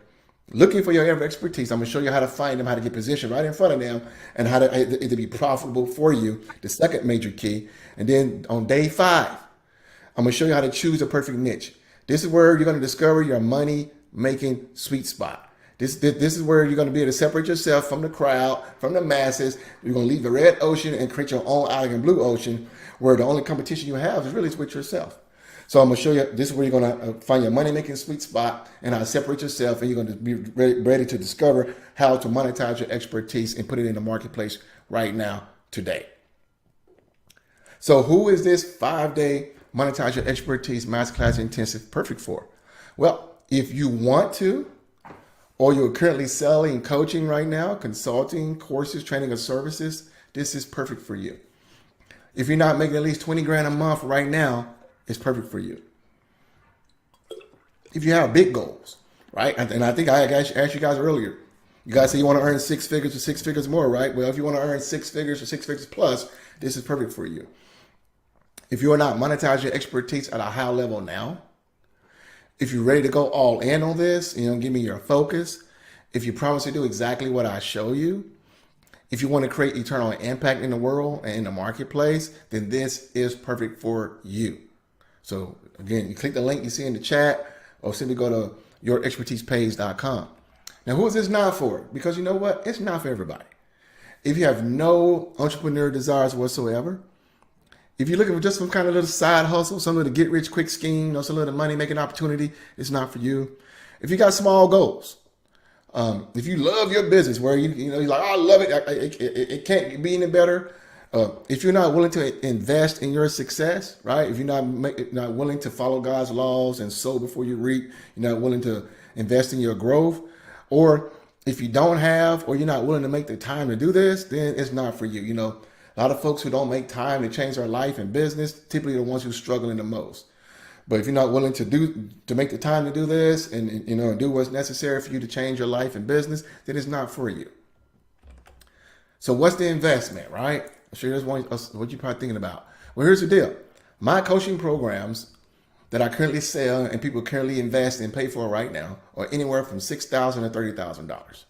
looking for your area of expertise. I'm going to show you how to find them, how to get positioned right in front of them, and how to it to be profitable for you, the second major key. And then on day 5, I'm going to show you how to choose a perfect niche. This is where you're going to discover your money-making sweet spot. This is where you're going to be able to separate yourself from the crowd, from the masses. You're going to leave the red ocean and create your own elegant blue ocean, where the only competition you have is really with yourself. So I'm going to show you, this is where you're going to find your money-making sweet spot and how to separate yourself, and you're going to be ready to discover how to monetize your expertise and put it in the marketplace right now, today. So who is this 5-day monetize your expertise masterclass intensive perfect for? Well, if you want to, or you're currently selling coaching right now, consulting, courses, training, or services, this is perfect for you. If you're not making at least 20 grand a month right now, it's perfect for you. If you have big goals, right? And I think I asked you guys earlier. You guys say you want to earn 6 figures or 6 figures more, right? Well, if you want to earn 6 figures or 6 figures plus, this is perfect for you. If you are not monetizing your expertise at a high level now, if you're ready to go all in on this, give me your focus. If you promise to do exactly what I show you, If you want to create eternal impact in the world and in the marketplace, then this is perfect for you. So again, you click the link you see in the chat or simply go to yourexpertisepage.com. Now, who is this not for? Because you know what? It's not for everybody. If you have no entrepreneur desires whatsoever, if you're looking for just some kind of little side hustle, some little get rich quick scheme, some little money making opportunity, it's not for you. If you got small goals, if you love your business where you're like, oh, I love it, it can't be any better. If you're not willing to invest in your success, right? If you're not willing to follow God's laws and sow before you reap, you're not willing to invest in your growth, or if you don't have, or you're not willing to make the time to do this, then it's not for you. You know, a lot of folks who don't make time to change their life and business, typically the ones who are struggling the most. But if you're not willing to make the time to do this and do what's necessary for you to change your life and business, then it's not for you. So what's the investment, right? I'm sure there's what you're probably thinking about. Well, here's the deal. My coaching programs that I currently sell and people currently invest and pay for right now are anywhere from $6,000 to $30,000.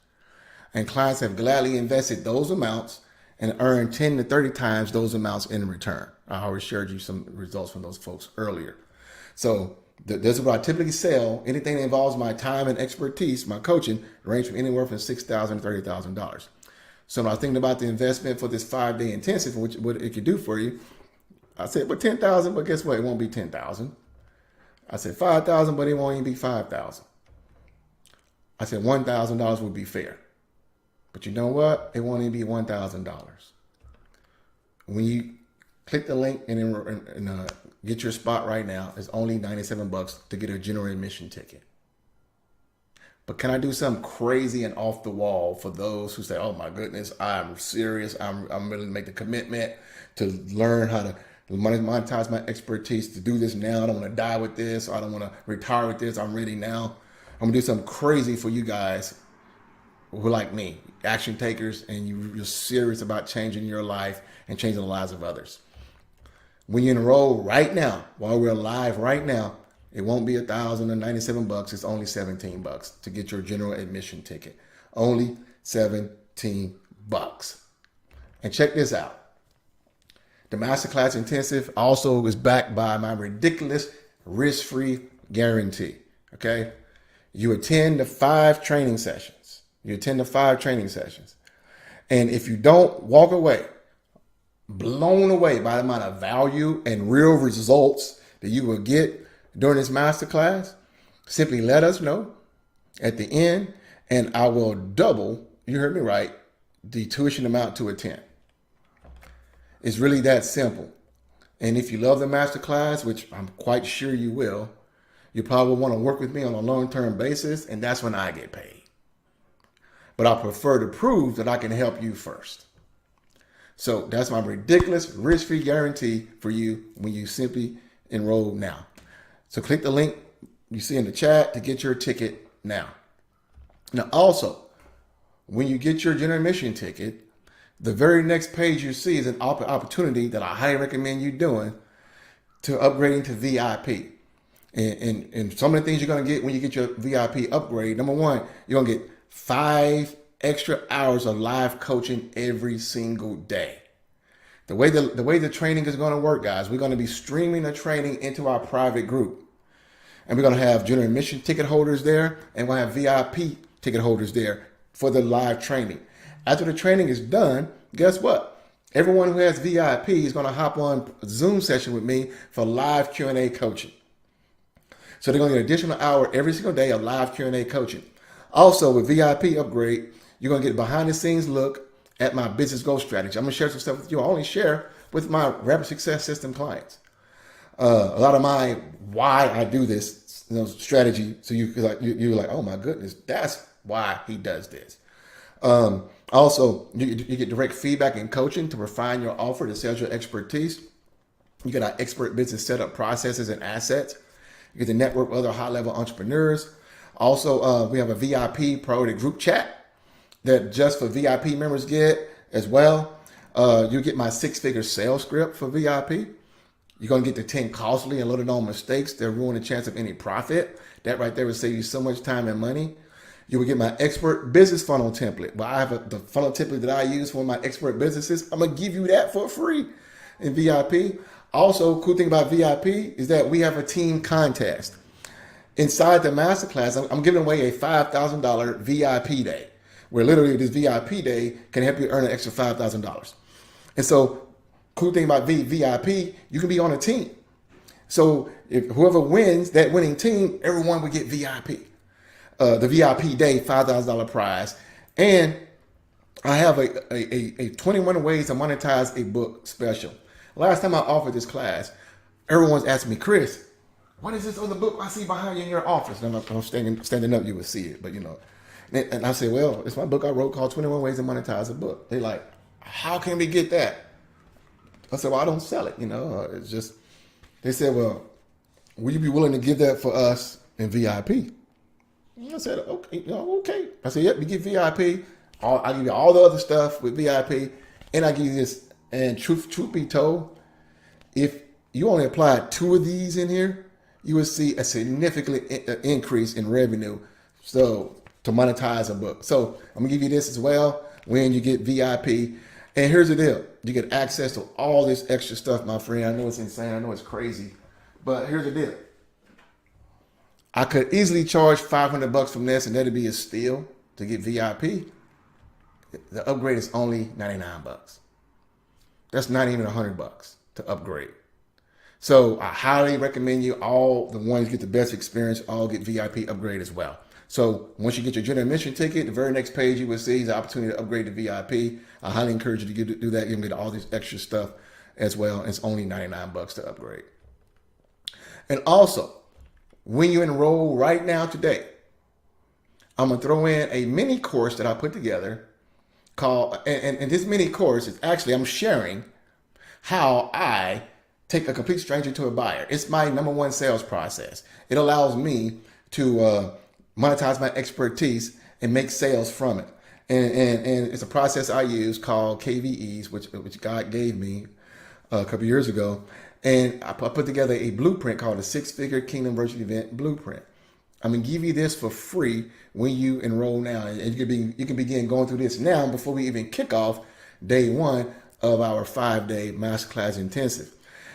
And clients have gladly invested those amounts and earned 10 to 30 times those amounts in return. I already shared you some results from those folks earlier. So this is what I typically sell. Anything that involves my time and expertise, my coaching, range from anywhere from $6,000 to $30,000. So when I was thinking about the investment for this 5-day intensive, which what it could do for you, I said, but $10,000, but guess what? It won't be $10,000. I said $5,000, but it won't even be $5,000. I said $1,000 would be fair. But you know what? It won't even be $1,000. When you click the link and get your spot right now, it's only $97 to get a general admission ticket. But can I do something crazy and off the wall for those who say, oh my goodness, I'm serious. I'm really make the commitment to learn how to monetize my expertise, to do this now. I don't want to die with this. I don't want to retire with this. I'm ready now. I'm gonna do something crazy for you guys who are like me, action takers, and you're serious about changing your life and changing the lives of others. When you enroll right now, while we're live right now, it won't be $1,097. It's only $17 to get your general admission ticket. Only $17. And check this out. The Masterclass Intensive also is backed by my ridiculous risk-free guarantee. Okay? You attend the 5 training sessions. And if you don't walk away blown away by the amount of value and real results that you will get during this masterclass, simply let us know at the end, and I will double, you heard me right, the tuition amount to attend. It's really that simple. And if you love the masterclass, which I'm quite sure you will, you probably want to work with me on a long-term basis, and that's when I get paid. But I prefer to prove that I can help you first. So that's my ridiculous risk-free guarantee for you when you simply enroll now. So click the link you see in the chat to get your ticket now. Now also, when you get your general admission ticket, the very next page you see is an opportunity that I highly recommend you doing to upgrading to VIP. And some of the things you're going to get when you get your VIP upgrade, number one, you're going to get 5 extra hours of live coaching every single day. The way the training is going to work, guys, we're going to be streaming the training into our private group. And we're going to have general admission ticket holders there, and we'll have VIP ticket holders there for the live training. After the training is done, guess what? Everyone who has VIP is going to hop on a Zoom session with me for live Q&A coaching. So they're going to get an additional hour every single day of live Q&A coaching. Also, with VIP upgrade, you're going to get a behind-the-scenes look at my business growth strategy. I'm going to share some stuff with you. I only share with my Rapid Success System clients. A lot of my why I do this strategy. So you're like, oh my goodness, that's why he does this. Also, you get direct feedback and coaching to refine your offer to sell your expertise. You get our expert business setup processes and assets. You get to network with other high-level entrepreneurs. Also, we have a VIP priority group chat that just for VIP members get as well. You get my 6-figure sales script for VIP. You're going to get the 10 costly and little known mistakes that ruin the chance of any profit. That right there will save you so much time and money. You will get my expert business funnel template. But I have the funnel template that I use for my expert businesses. I'm going to give you that for free in VIP. Also, cool thing about VIP is that we have a team contest. Inside the masterclass, I'm giving away a $5,000 VIP day, where literally this VIP day can help you earn an extra $5,000. And so, cool thing about VIP, you can be on a team. So if whoever wins that winning team, everyone will get VIP. The VIP day, $5,000 prize. And I have a 21 ways to monetize a book special. Last time I offered this class, everyone's asking me, Chris, what is this other book I see behind you in your office? And I'm standing up, you would see it, but you know. And I say, well, it's my book I wrote called 21 Ways to Monetize a Book. They're like, how can we get that? I said, well, I don't sell it, you know. It's just, they said, well, will you be willing to give that for us in VIP? And I said, okay, okay. I said, yep, you get VIP. I'll give you all the other stuff with VIP, and I give you this. And truth be told, if you only apply 2 of these in here, you will see a significant increase in revenue. So to monetize a book. So I'm gonna give you this as well when you get VIP. And here's the deal: you get access to all this extra stuff, my friend. I know it's insane. I know it's crazy, but here's the deal: I could easily charge $500 from this, and that'd be a steal to get VIP. The upgrade is only $99. That's not even $100 to upgrade. So I highly recommend you all the ones get the best experience, all get VIP upgrade as well. So once you get your general admission ticket, the very next page you will see is the opportunity to upgrade to VIP. I highly encourage you to do that. You can get all this extra stuff as well. It's only $99 to upgrade. And also, when you enroll right now today, I'm gonna throw in a mini course that I put together called, and this mini course is actually, I'm sharing how I take a complete stranger to a buyer. It's my #1 sales process. It allows me to monetize my expertise and make sales from it. And it's a process I use called KVEs, which God gave me a couple years ago. And I put together a blueprint called the 6-Figure Kingdom Virtual Event Blueprint. I'm gonna give you this for free when you enroll now, and you can begin going through this now before we even kick off day 1 of our 5-day masterclass intensive.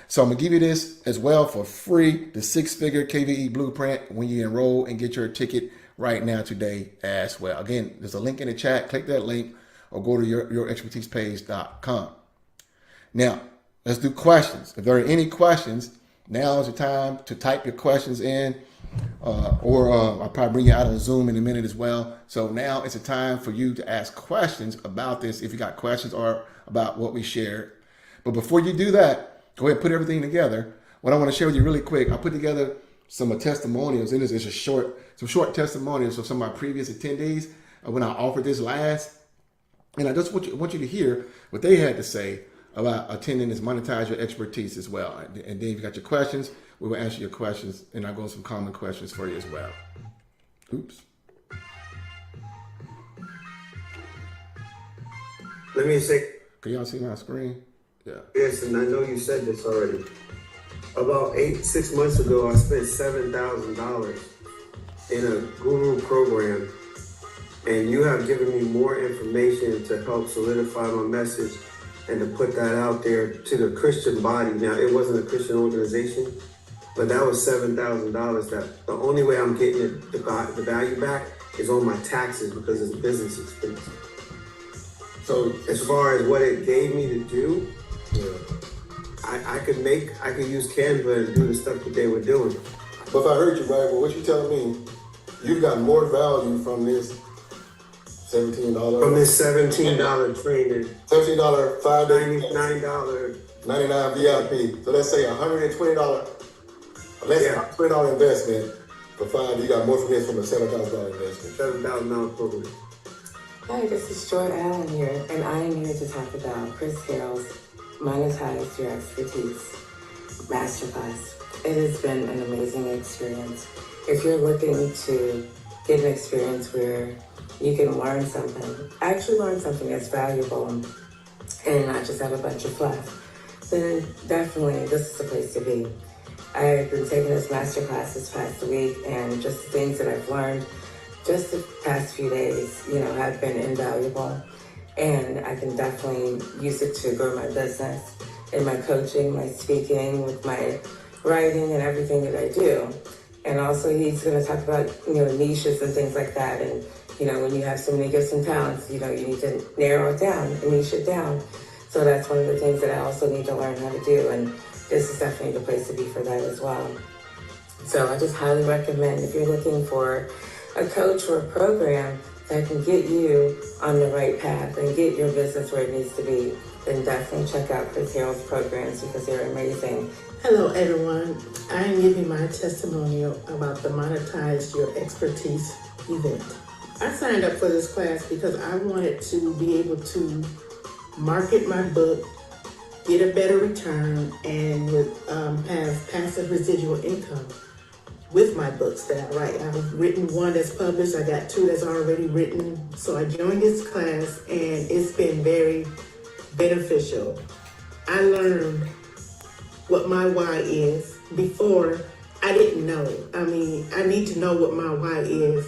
So I'm gonna give you this as well for free, the 6-Figure KVE Blueprint, when you enroll and get your ticket right now today as well. Again, there's a link in the chat. Click that link or go to yourexpertisepage.com. Now, let's do questions. If there are any questions, now is the time to type your questions in, or I'll probably bring you out on Zoom in a minute as well. So now it's a time for you to ask questions about this if you got questions or about what we shared. But before you do that, go ahead and put everything together. What I want to share with you really quick, I put together some testimonials. And it's some short testimonials of some of my previous attendees when I offered this last. And I just want you to hear what they had to say about attending this Monetize Your Expertise as well. And then if you got your questions, we will answer your questions, and I'll go some common questions for you as well. Oops. Let me say. Can y'all see my screen? Yeah. Yes, and I know you said this already. About 6 months ago, I spent $7,000 in a guru program, and you have given me more information to help solidify my message and to put that out there to the Christian body. Now, it wasn't a Christian organization, but that was $7,000. That the only way I'm getting the value back is on my taxes because it's a business expense. So as far as what it gave me to do, I could use Canva and do the stuff that they were doing. But if I heard you right, well, what you telling me, you've got more value from this $17. From this $17 training. $17 5-day. $99. $99 VIP. So let's say $120. Let's say $20 investment for 5. You got more from this from a $7,000 investment. $7,000 program. Hi, this is Joy Allen here, and I am here to talk about Chris Carroll's Monetize Your Expertise Masterclass. It has been an amazing experience. If you're looking to get an experience where you can learn something, actually learn something that's valuable and not just have a bunch of fluff, then definitely this is the place to be. I've been taking this masterclass this past week, and just the things that I've learned just the past few days, have been invaluable. And I can definitely use it to grow my business in my coaching, my speaking, with my writing and everything that I do. And also he's going to talk about, niches and things like that. And, when you have so many gifts and talents, you need to narrow it down and niche it down. So that's one of the things that I also need to learn how to do. And this is definitely the place to be for that as well. So I just highly recommend, if you're looking for a coach or a program that can get you on the right path and get your business where it needs to be, then definitely check out Chris Harrell's programs because they're amazing. Hello, everyone. I am giving my testimonial about the Monetize Your Expertise event. I signed up for this class because I wanted to be able to market my book, get a better return, and have passive residual income with my books that I write. I've written one that's published. I got 2 that's already written. So I joined this class and it's been very beneficial. I learned what my why is. Before, I didn't know. I need to know what my why is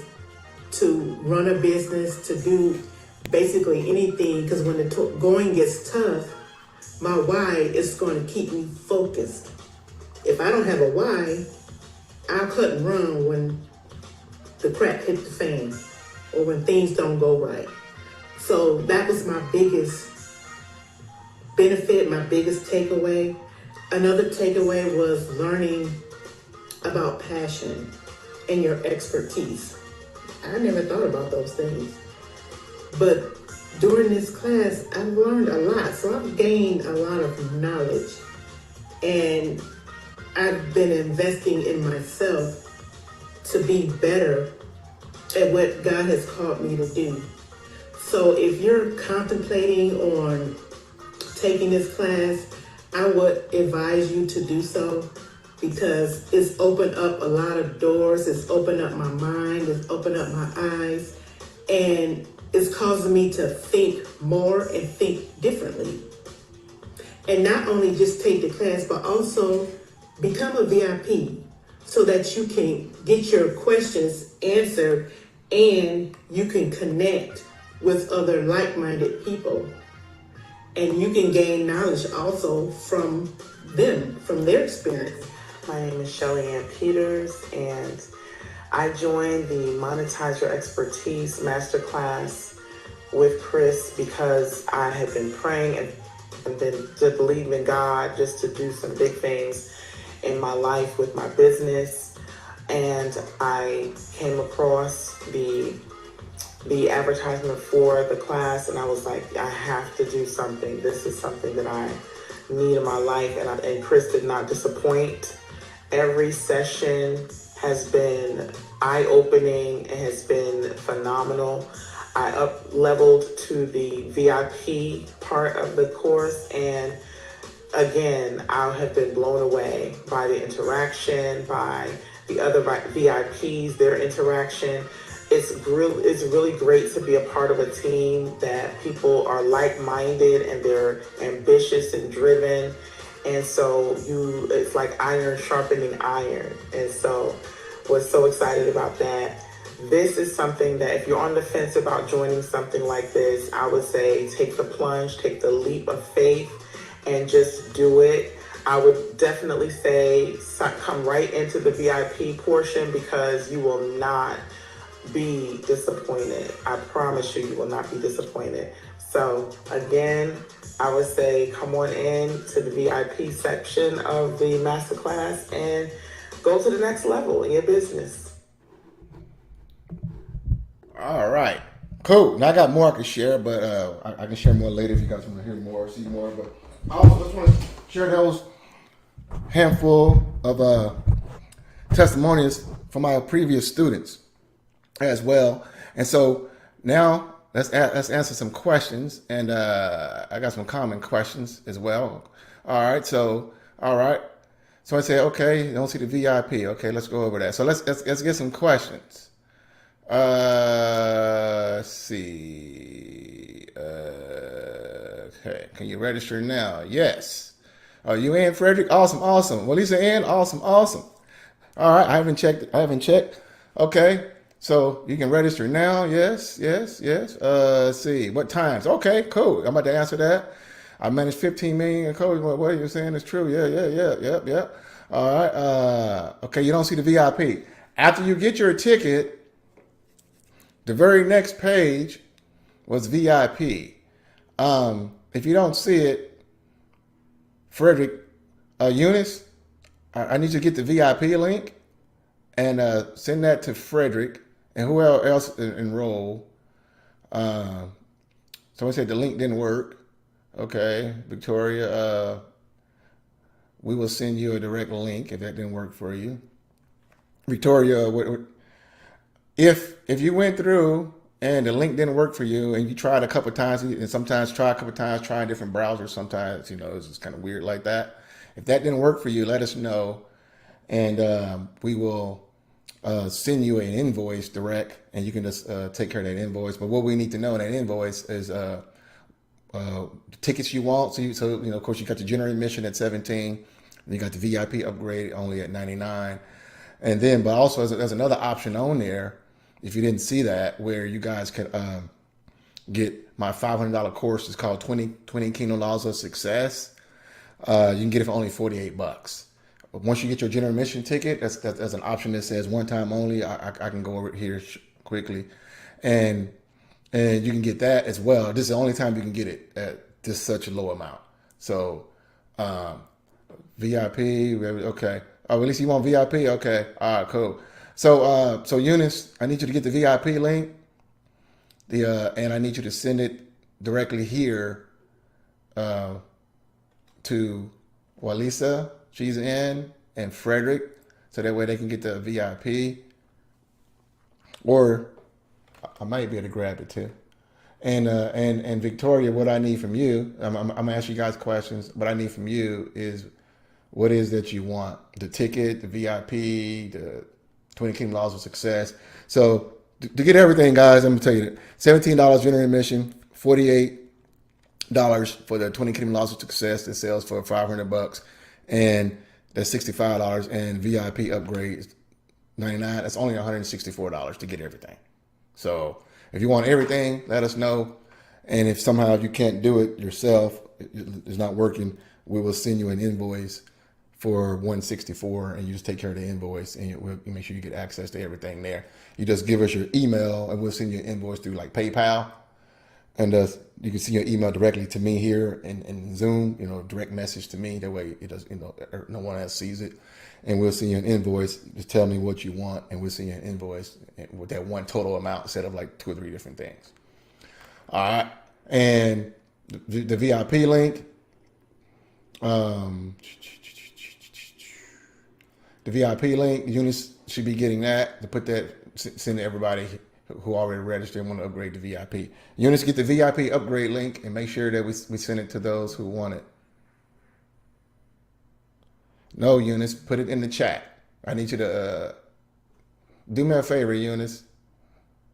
to run a business, to do basically anything, because when the going gets tough, my why is going to keep me focused. If I don't have a why, I'll cut and run when the crap hit the fan or when things don't go right. So that was my biggest benefit, my biggest takeaway. Another takeaway was learning about passion and your expertise. I never thought about those things. But during this class, I've learned a lot. So I've gained a lot of knowledge. And I've been investing in myself to be better at what God has called me to do. So if you're contemplating on taking this class, I would advise you to do so because it's opened up a lot of doors. It's opened up my mind. It's opened up my eyes. And it's causing me to think more and think differently. And not only just take the class, but also become a VIP so that you can get your questions answered and you can connect with other like-minded people. And you can gain knowledge also from them, from their experience. My name is Shelly Ann Peters, and I joined the Monetize Your Expertise Masterclass with Chris because I had been praying and been believing in God just to do some big things in my life with my business. And I came across the advertisement for the class, and I was like, I have to do something. This is something that I need in my life. And Chris did not disappoint. Every session has been eye-opening and has been phenomenal. I up-leveled to the VIP part of the course, and again, I have been blown away by the interaction, by the other VIPs, their interaction. It's really great to be a part of a team that people are like-minded and they're ambitious and driven. And so it's like iron sharpening iron. And so was so excited about that. This is something that if you're on the fence about joining something like this, I would say take the plunge, take the leap of faith and just do it. I would definitely say come right into the VIP portion because you will not be disappointed. I promise you, you will not be disappointed. So again, I would say come on in to the VIP section of the masterclass and go to the next level in your business. All right, cool. Now I got more I can share, but I can share more later if you guys want to hear more, see more. But I also just want to share those handful of testimonies from my previous students as well. And so now let's answer some questions, and I got some common questions as well. All right. So I say, okay, you don't see the VIP. Okay, let's go over that. So let's get some questions. Let's see. Okay, can you register now? Yes. Oh, you in, Frederick? Awesome. Well, Lisa in. Awesome. All right. I haven't checked. Okay. So you can register now. Yes. Let's see. What times? Okay, cool. I'm about to answer that. I managed 15 million codes. What you're saying is true. Yeah. All right. Okay, you don't see the VIP. After you get your ticket, the very next page was VIP. If you don't see it, Frederick, Eunice, I need you to get the VIP link and send that to Frederick and whoever else enrolled. Someone said the link didn't work. Okay, Victoria, we will send you a direct link if that didn't work for you. Victoria, if you went through and the link didn't work for you and you tried a couple of times, and sometimes try a couple of times, trying different browsers, sometimes, it's just kind of weird like that. If that didn't work for you, let us know, and we will send you an invoice direct, and you can just take care of that invoice. But what we need to know in that invoice is the tickets you want. So of course, you got the general admission at 17, and you got the VIP upgrade only at 99, and then, but also there's another option on there. If you didn't see that, where you guys could get my $500 course. It's called 20 Kingdom Laws of Success. You can get it for only $48. Once you get your general admission ticket, that's an option that says one time only. I can go over here quickly, and you can get that as well. This is the only time you can get it at just such a low amount. So VIP, okay. Oh, at least you want VIP? Okay. All right, cool. So Eunice, I need you to get the VIP link. And I need you to send it directly here to Walisa, she's in, and Frederick, so that way they can get the VIP. Or I might be able to grab it too. And Victoria, what I need from you, I'm gonna ask you guys questions. What I need from you is what is that you want: the ticket, the VIP, the 20 Kingdom Laws of Success. So to get everything, guys, I'm gonna tell you $17 general admission, $48 for the 20 Kingdom Laws of Success that sells for $500, and that's $65, and VIP upgrade is $99. That's only $164 to get everything. So if you want everything, let us know. And if somehow you can't do it yourself, it's not working, we will send you an invoice for $164, and you just take care of the invoice, and we'll make sure you get access to everything there. You just give us your email, and we'll send you an invoice through like PayPal, and you can send your email directly to me here in Zoom. Direct message to me. That way, it does. No one else sees it, and we'll send you an invoice. Just tell me what you want, and we'll send you an invoice with that one total amount instead of like 2 or 3 different things. All right, and the VIP link. The VIP link, Eunice should be getting that, to put that, send to everybody who already registered and want to upgrade to VIP. Eunice, get the VIP upgrade link and make sure that we send it to those who want it. No, Eunice, put it in the chat. I need you to do me a favor, Eunice.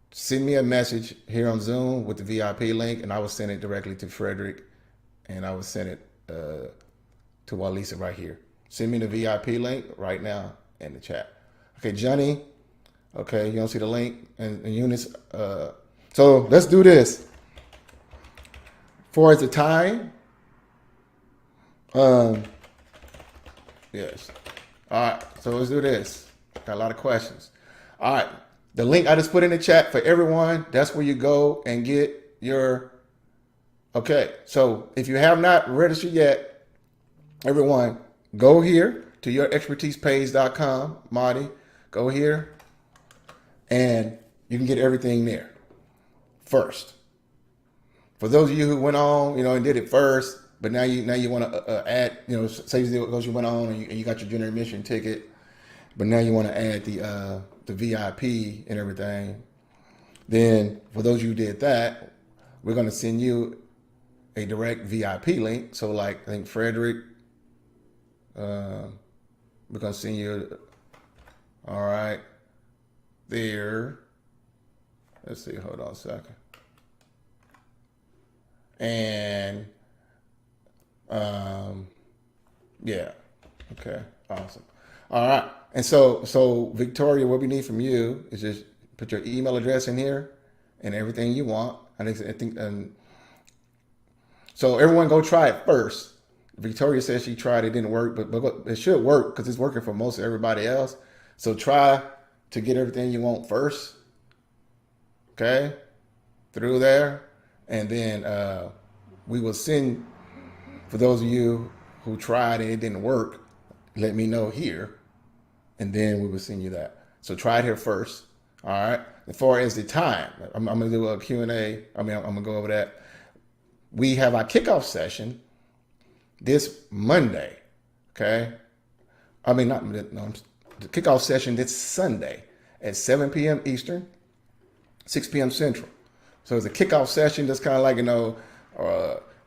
Send me a message here on Zoom with the VIP link, and I will send it directly to Frederick, and I will send it to Walisa right here. Send me the VIP link right now in the chat. Okay, Johnny. Okay, you don't see the link. And Eunice. So let's do this. For the time. Yes. All right, so let's do this. Got a lot of questions. All right, the link I just put in the chat for everyone, that's where you go and get your. Okay, so if you have not registered yet, everyone, go here to yourexpertisepage.com, Marty. Go here, and you can get everything there first. For those of you who went on, and did it first, but now you want to add, say those you went on and you got your general admission ticket, but now you want to add the VIP and everything. Then for those of you who did that, we're going to send you a direct VIP link. So like, I think Frederick. We're going to send you, all right, there. Let's see, hold on a second. And, yeah, okay, awesome. All right, and so Victoria, what we need from you is just put your email address in here and everything you want. I think so everyone go try it first. Victoria says she tried, it didn't work, but it should work because it's working for most of everybody else. So try to get everything you want first, okay, through there. And then we will send, for those of you who tried and it didn't work, let me know here, and then we will send you that. So try it here first, all right? As far as the time, I'm going to do a Q&A. I'm going to go over that. We have our kickoff session this Monday, okay? The kickoff session this Sunday at 7 p.m. Eastern, 6 p.m. Central. So it's a kickoff session that's kind of like,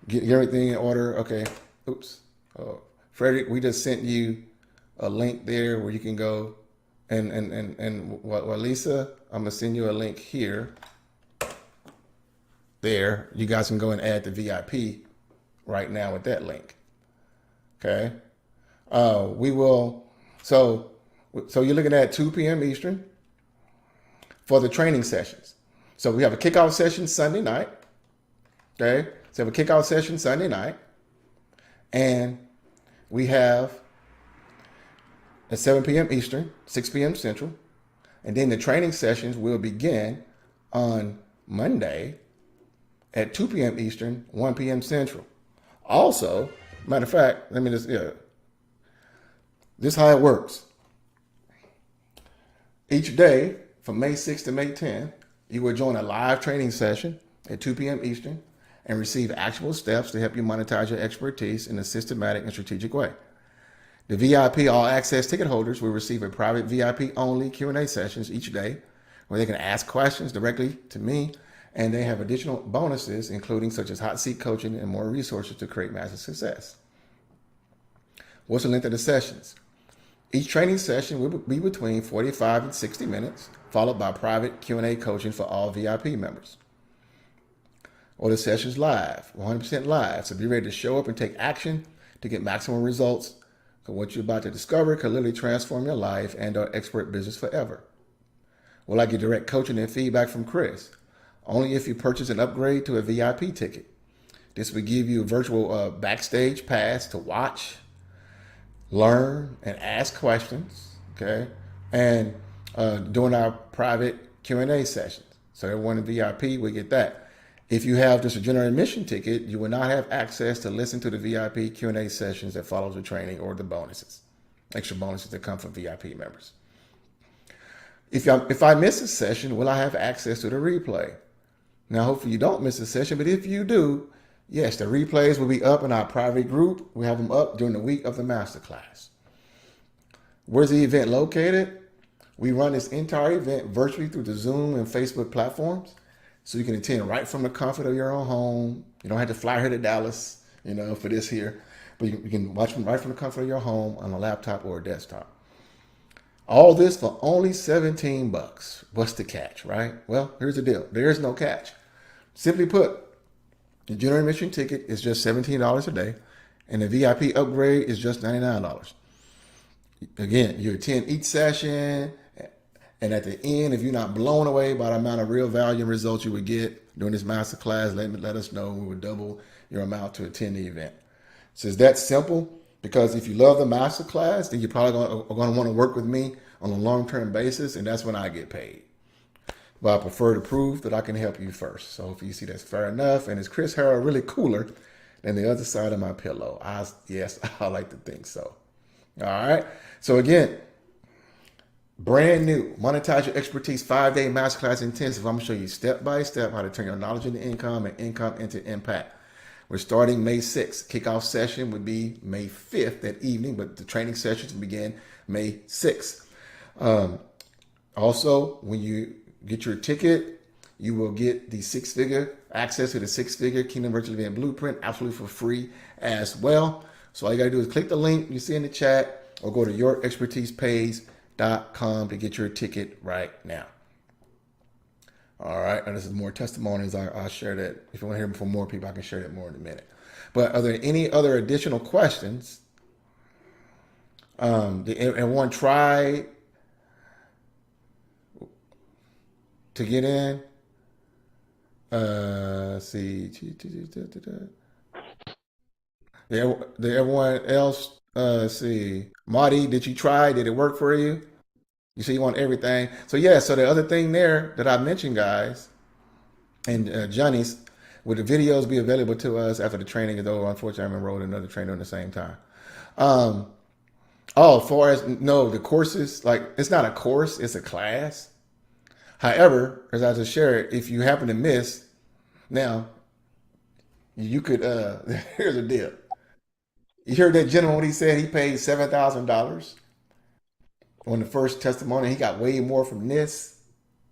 get everything in order. Okay, oops. Frederick, we just sent you a link there where you can go. And Lisa, I'm going to send you a link here. There, you guys can go and add the VIP right now with that link. Okay. We will, so you're looking at 2 p.m. Eastern for the training sessions. So we have a kickoff session Sunday night. Okay. So we have a kickoff session Sunday night. And we have at 7 p.m. Eastern, 6 p.m. Central. And then the training sessions will begin on Monday at 2 p.m. Eastern, 1 p.m. Central. Also, matter of fact, this is how it works. Each day from May 6th to May 10th, you will join a live training session at 2 p.m. Eastern and receive actual steps to help you monetize your expertise in a systematic and strategic way. The VIP all access ticket holders will receive a private VIP only Q&A sessions each day where they can ask questions directly to me, and they have additional bonuses, including such as hot seat coaching and more resources to create massive success. What's the length of the sessions? Each training session will be between 45 and 60 minutes, followed by private Q&A coaching for all VIP members. Or the session's live, 100% live. So be ready to show up and take action to get maximum results. Because what you're about to discover could literally transform your life and our expert business forever. Will I get direct coaching and feedback from Chris? Only if you purchase an upgrade to a VIP ticket. This will give you a virtual backstage pass to watch, learn, and ask questions, okay? And during our private Q&A sessions. So everyone in VIP will get that. If you have just a general admission ticket, you will not have access to listen to the VIP Q&A sessions that follows the training or the bonuses, extra bonuses that come from VIP members. If I miss a session, will I have access to the replay? Now, hopefully you don't miss a session, but if you do, yes, the replays will be up in our private group. We have them up during the week of the masterclass. Where's the event located? We run this entire event virtually through the Zoom and Facebook platforms. So you can attend right from the comfort of your own home. You don't have to fly here to Dallas, for this here. But you can watch them right from the comfort of your home on a laptop or a desktop. All this for only $17. What's the catch, right? Well, here's the deal. There is no catch. Simply put, the general admission ticket is just $17 a day, and the VIP upgrade is just $99. Again, you attend each session, and at the end, if you're not blown away by the amount of real value and results you would get during this masterclass, let us know. We would double your amount to attend the event. So it's that simple, because if you love the masterclass, then you're probably going to want to work with me on a long-term basis, and that's when I get paid. But I prefer to prove that I can help you first. So if you see that's fair enough, and is Chris Harrell really cooler than the other side of my pillow? Yes, I like to think so. All right. So again, brand new Monetize Your Expertise 5-day masterclass intensive. I'm going to show you step by step how to turn your knowledge into income and income into impact. We're starting May 6th. Kickoff session would be May 5th that evening, but the training sessions begin May 6th. Also, when you get your ticket, you will get the access to the six-figure Kingdom Virtual Event Blueprint absolutely for free as well. So all you got to do is click the link you see in the chat or go to yourexpertisepage.com to get your ticket right now. All right, and this is more testimonies. I'll share that. If you want to hear from more people, I can share that more in a minute. But are there any other additional questions? Did everyone try to get in. Let's see. Yeah, did everyone else see? Marty, did you try? Did it work for you? You say you want everything. So yeah, so the other thing there that I mentioned, guys, and Johnny's, would the videos be available to us after the training is over? Unfortunately, I'm enrolled in another trainer at the same time. As far as no, the courses, like it's not a course, it's a class. However, as I just shared, if you happen to miss, now you could here's the deal. You heard that gentleman what he said he paid $7,000 on the first testimony. He got way more from this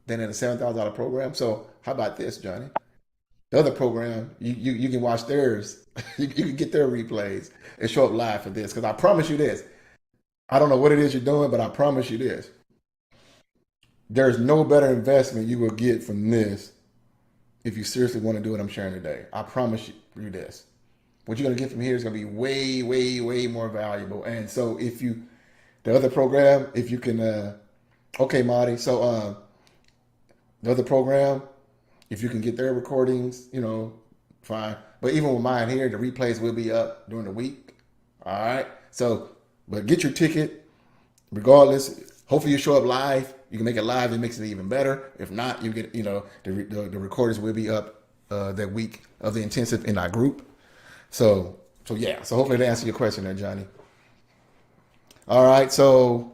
than in a $7,000 program. So how about this, Johnny? The other program, you can watch theirs. You can get their replays and show up live for this. Because I promise you this. I don't know what it is you're doing, but I promise you this. There's no better investment you will get from this if you seriously want to do what I'm sharing today. I promise you this. What you're going to get from here is going to be way, way, way more valuable. And so if you, the other program, if you can, okay, Marty, so the other program, if you can get their recordings, you know, fine. But even with mine here, the replays will be up during the week. All right. So, but get your ticket regardless. Hopefully you show up live. You can make it live. It makes it even better. If not, you get, you know, the recordings will be up that week of the intensive in our group. So yeah. So hopefully that answers your question there, Johnny. All right. So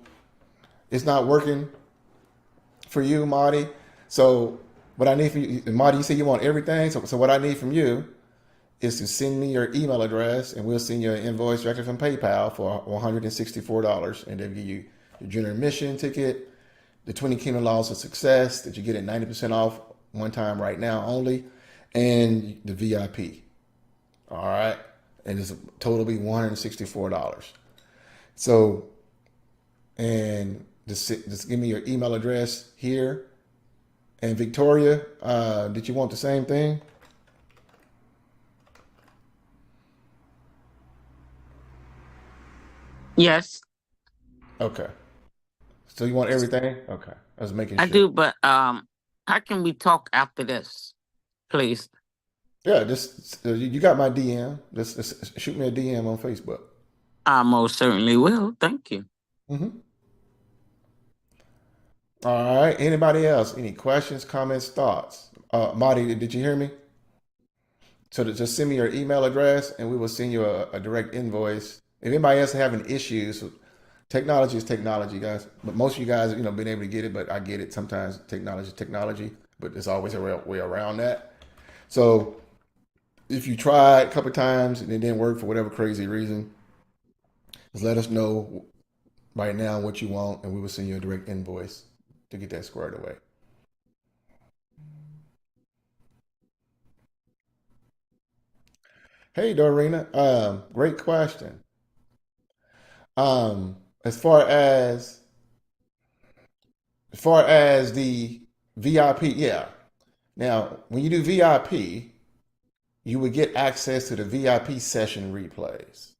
it's not working for you, Marty. So what I need from you, Marty, you say you want everything. So what I need from you is to send me your email address, and we'll send you an invoice directly from PayPal for $164, and they'll give you your junior admission ticket, the 20 Kingdom Laws of Success that you get at 90% off one time right now only, and the VIP. All right, and it's totally $164. So, and just give me your email address here. And Victoria, did you want the same thing? Yes, Okay. So you want everything? Okay. I was making I sure. do, but how can we talk after this, please? Yeah, just you got my DM. Just shoot me a DM on Facebook. I most certainly will. Thank you. Mm-hmm. All right. Anybody else? Any questions, comments, thoughts? Marty, did you hear me? So just send me your email address, and we will send you a direct invoice. If anybody else having issues, technology is technology, guys. But most of you guys, you know, been able to get it. But I get it. Sometimes technology is technology, but there's always a way around that. So if you try a couple of times and it didn't work for whatever crazy reason, just let us know right now what you want, and we will send you a direct invoice to get that squared away. Hey, Dorena, great question. As far as the VIP, yeah. Now, when you do VIP, you would get access to the VIP session replays.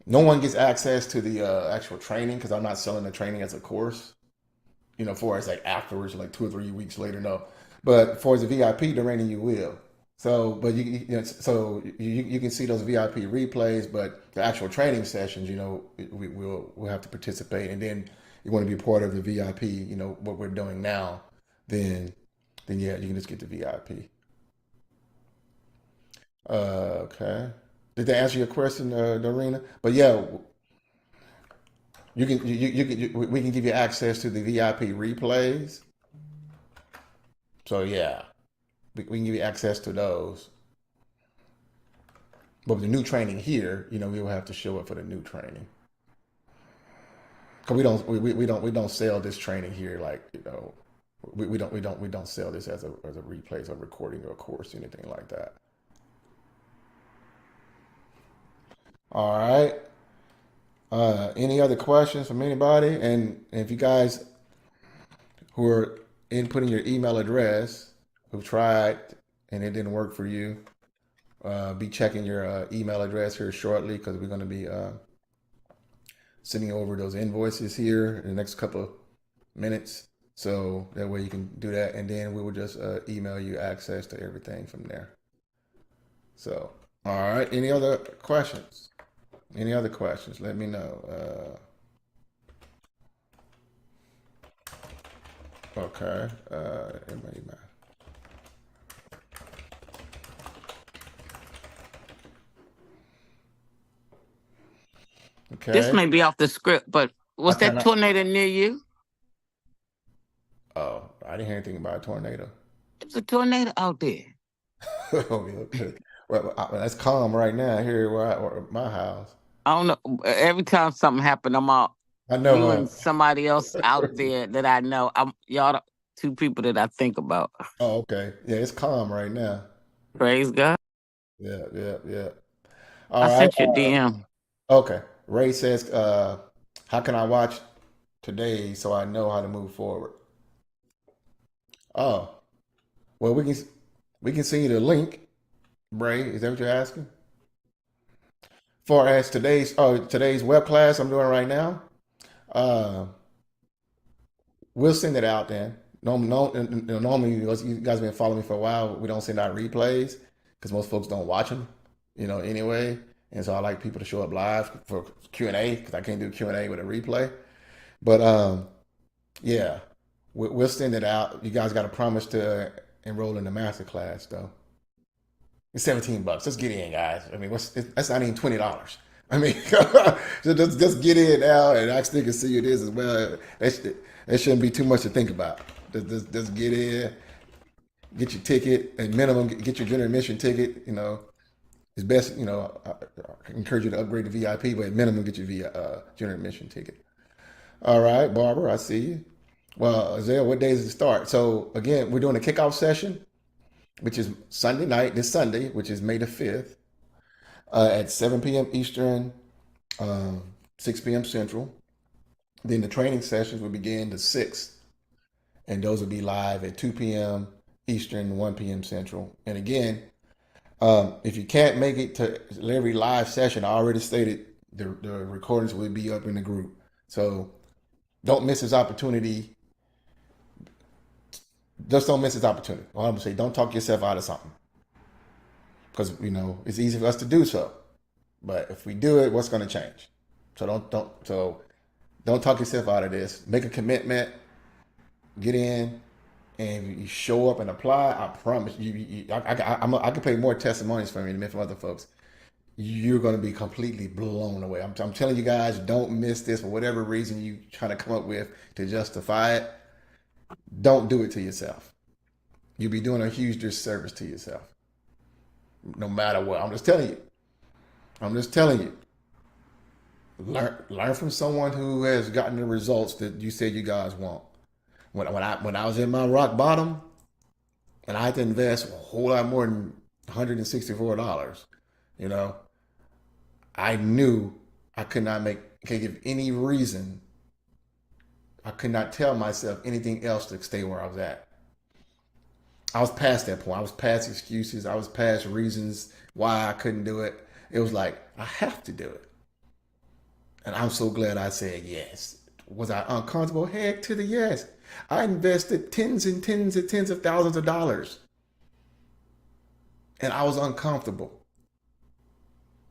No one gets access to the actual training because I'm not selling the training as a course. You know, for as like afterwards, like 2 or 3 weeks later, no. But for as a VIP, Dorena, you will. So, but you know, so you can see those VIP replays, but the actual training sessions, you know, we'll have to participate, and then you want to be part of the VIP, you know, what we're doing now, then yeah, you can just get the VIP. Okay. Did that answer your question, Dorena? But yeah, we can give you access to the VIP replays. So yeah, we can give you access to those. But with the new training here, you know, we will have to show up for the new training. Cause we don't sell this training here, like, you know, we don't sell this as a replays or recording or a course, anything like that. All right. Any other questions from anybody? And if you guys who are inputting your email address, who tried and it didn't work for you, be checking your email address here shortly, because we're going to be sending over those invoices here in the next couple of minutes. So that way you can do that, and then we will just email you access to everything from there. So, all right. Any other questions? Any other questions? Let me know. Okay. Okay. This may be off the script, but was Okay, that tornado near you? Oh, I didn't hear anything about a tornado. There's a tornado out there. Okay. Well, that's calm right now here where my house. I don't know. Every time something happened, I'm out. I know. You and somebody else out there that I know. Y'all the two people that I think about. Oh, okay. Yeah, it's calm right now. Praise God. Yeah. All right. Sent you a DM. Okay. Ray says, how can I watch today so I know how to move forward? Oh, well, we can send you the link. Ray, is that what you're asking? For as today's web class I'm doing right now, we'll send it out then. Normally, you guys have been following me for a while. We don't send out replays because most folks don't watch them, anyway. And so I like people to show up live for Q&A because I can't do Q&A with a replay. But yeah, we'll send it out. You guys got to promise to enroll in the master class, though. It's $17. Let's get in, guys. I mean, that's not even $20. I mean, just get in now, and I still can see you this as well. That shouldn't be too much to think about. Just get in, get your ticket, and minimum get your general admission ticket. It's best. I encourage you to upgrade to VIP, but at minimum get your general admission ticket. All right, Barbara, I see you. Well, Isaiah, what day does it start? So again, we're doing a kickoff session, which is Sunday night, this Sunday, which is May the 5th, at 7 p.m. Eastern, 6 p.m. Central. Then the training sessions will begin the 6th, and those will be live at 2 p.m. Eastern, 1 p.m. Central. And again, if you can't make it to every live session, I already stated the recordings will be up in the group. So don't miss this opportunity. Just don't miss this opportunity. Well, I'm gonna say, don't talk yourself out of something, because it's easy for us to do so. But if we do it, what's going to change? So don't talk yourself out of this. Make a commitment. Get in, and you show up and apply. I promise you. I can play more testimonies from you than from other folks. You're going to be completely blown away. I'm telling you guys, don't miss this for whatever reason you trying to come up with to justify it. Don't do it to yourself. You'll be doing a huge disservice to yourself. No matter what. I'm just telling you. Learn from someone who has gotten the results that you said you guys want. When I was in my rock bottom, and I had to invest a whole lot more than $164, I knew I could not give any reason. I could not tell myself anything else to stay where I was at. I was past that point. I was past excuses. I was past reasons why I couldn't do it. It was like, I have to do it. And I'm so glad I said yes. Was I uncomfortable? Heck to the yes. I invested tens and tens and tens of thousands of dollars. And I was uncomfortable.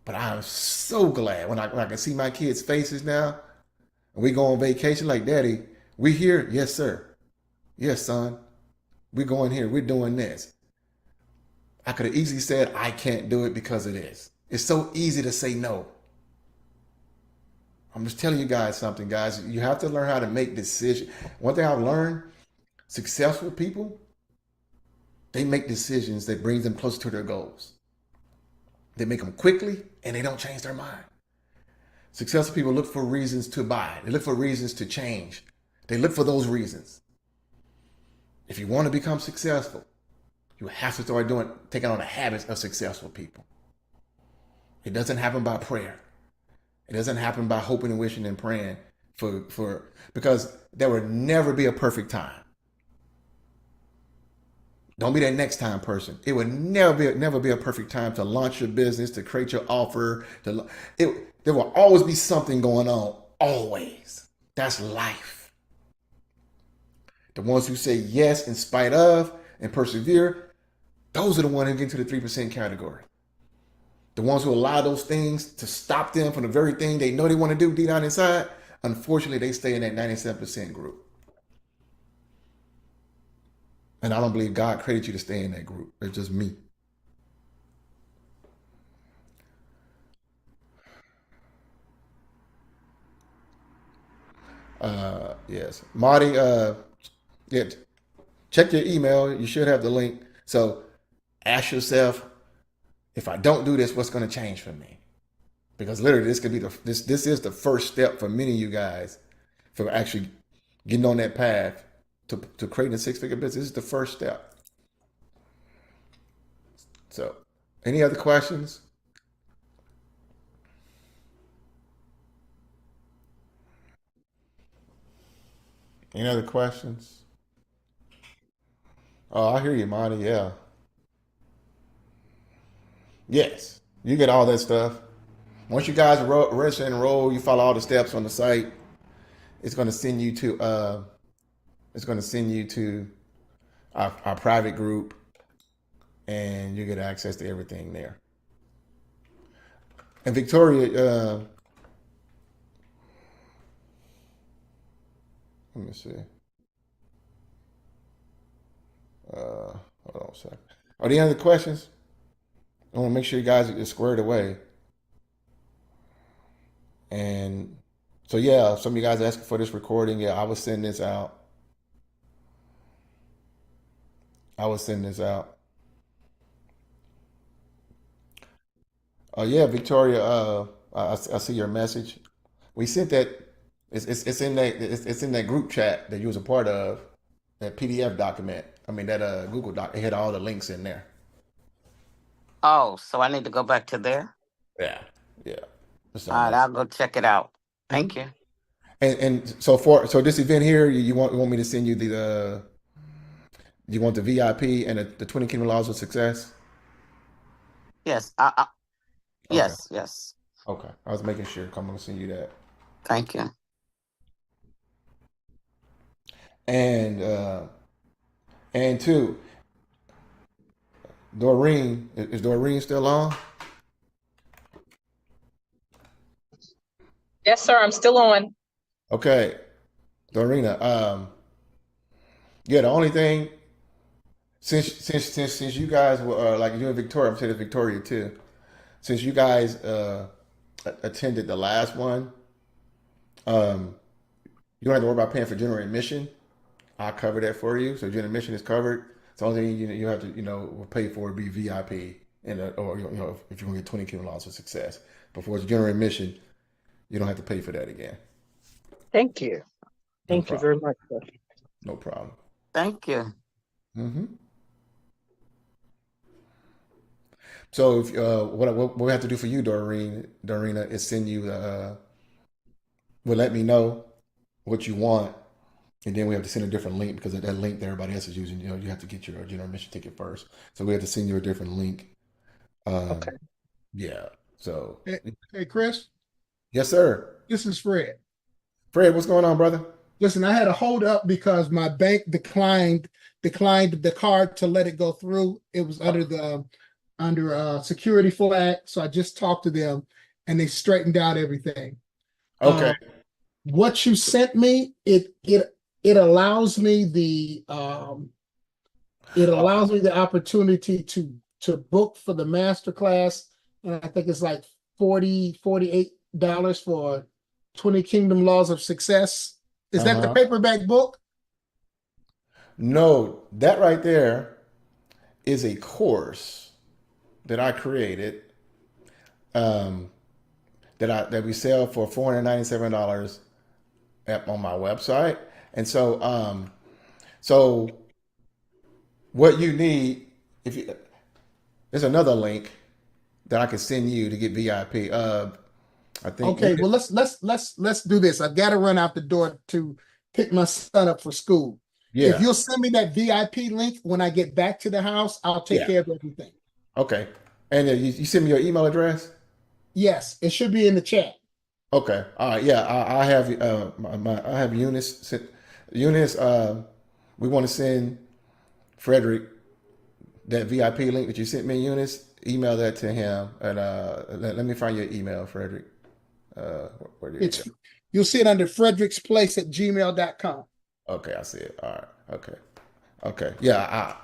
But I'm so glad when I can see my kids' faces now. And we go on vacation like, Daddy, we here? Yes, sir. Yes, son. We're going here. We're doing this. I could have easily said, I can't do it because of this. It's so easy to say no. I'm just telling you guys something, guys. You have to learn how to make decisions. One thing I've learned, successful people, they make decisions that brings them closer to their goals. They make them quickly, and they don't change their mind. Successful people look for reasons to buy. They look for reasons to change. They look for those reasons. If you want to become successful, you have to start taking on the habits of successful people. It doesn't happen by prayer. It doesn't happen by hoping and wishing and praying because there will never be a perfect time. Don't be that next time person. It will never be a perfect time to launch your business, to create your offer. There will always be something going on. Always. That's life. The ones who say yes in spite of and persevere, those are the ones who get into the 3% category. The ones who allow those things to stop them from the very thing they know they want to do deep down inside, unfortunately, they stay in that 97% group. And I don't believe God created you to stay in that group. It's just me. Yes. Marty, yeah, check your email. You should have the link. So ask yourself, if I don't do this, what's going to change for me? Because literally, this could be this is the first step for many of you guys for actually getting on that path to creating a six-figure business. This is the first step. So, any other questions? Any other questions? Oh, I hear you, Monty. Yeah. Yes. You get all that stuff. Once you guys register and enroll, you follow all the steps on the site. It's going to send you to our private group, and you get access to everything there. And Victoria, let me see. Hold on a second. Are there any other questions? I want to make sure you guys are squared away. And so, yeah, some of you guys asking for this recording. Yeah, I will send this out. Oh, yeah, Victoria, I see your message. We sent that. It's in that group chat that you was a part of. That PDF document. I mean that Google Doc. It had all the links in there. Oh, so I need to go back to there? Yeah. All right, I'll go check it out. Thank you. And so this event here, you want me to send you you want the VIP and the 20 Kingdom Laws of Success? Yes. Okay. Yes. Okay. I was making sure. I'm going to send you that. Thank you. And two, Doreen, is Doreen still on? Yes, sir. I'm still on. Okay. Dorina, yeah, the only thing, since you guys were like you and Victoria, I'm saying it's Victoria too, since you guys attended the last one, you don't have to worry about paying for general admission. I'll cover that for you. So general admission is covered. It's the only thing you have to pay for would be VIP, or if you're gonna get 20 Kingdom Laws of Success. Before it's general admission, you don't have to pay for that again. Thank you. Thank you very much, sir. No problem. Thank you. So if what we have to do for you, Dorina, is send you let me know what you want, and then we have to send a different link because of that link that everybody else is using. You have to get your general admission ticket first. So we have to send you a different link. Okay. Yeah. So. Hey, Chris. Yes, sir. This is Fred. Fred, what's going on, brother? Listen, I had a hold up because my bank declined the card to let it go through. It was under a security flag. So I just talked to them and they straightened out everything. Okay. What you sent me, it allows me the opportunity to book for the master class. And I think it's like $48 for 20 Kingdom Laws of Success. Is that the paperback book? No, that right there is a course that I created that we sell for $497 on my website. And so so what you need, there's another link that I can send you to get VIP. I think. Okay, well let's do this. I've got to run out the door to pick my son up for school. Yeah. If you'll send me that VIP link when I get back to the house, I'll take care of everything. Okay. And you send me your email address? Yes, it should be in the chat. Okay. All right. Yeah, I have I have Eunice. Eunice, we want to send Frederick that VIP link that you sent me, Eunice. Email that to him, and let me find your email, Frederick. Where did it go? You'll see it under fredericksplace@gmail.com. Okay, I see it. All right. Okay. Yeah.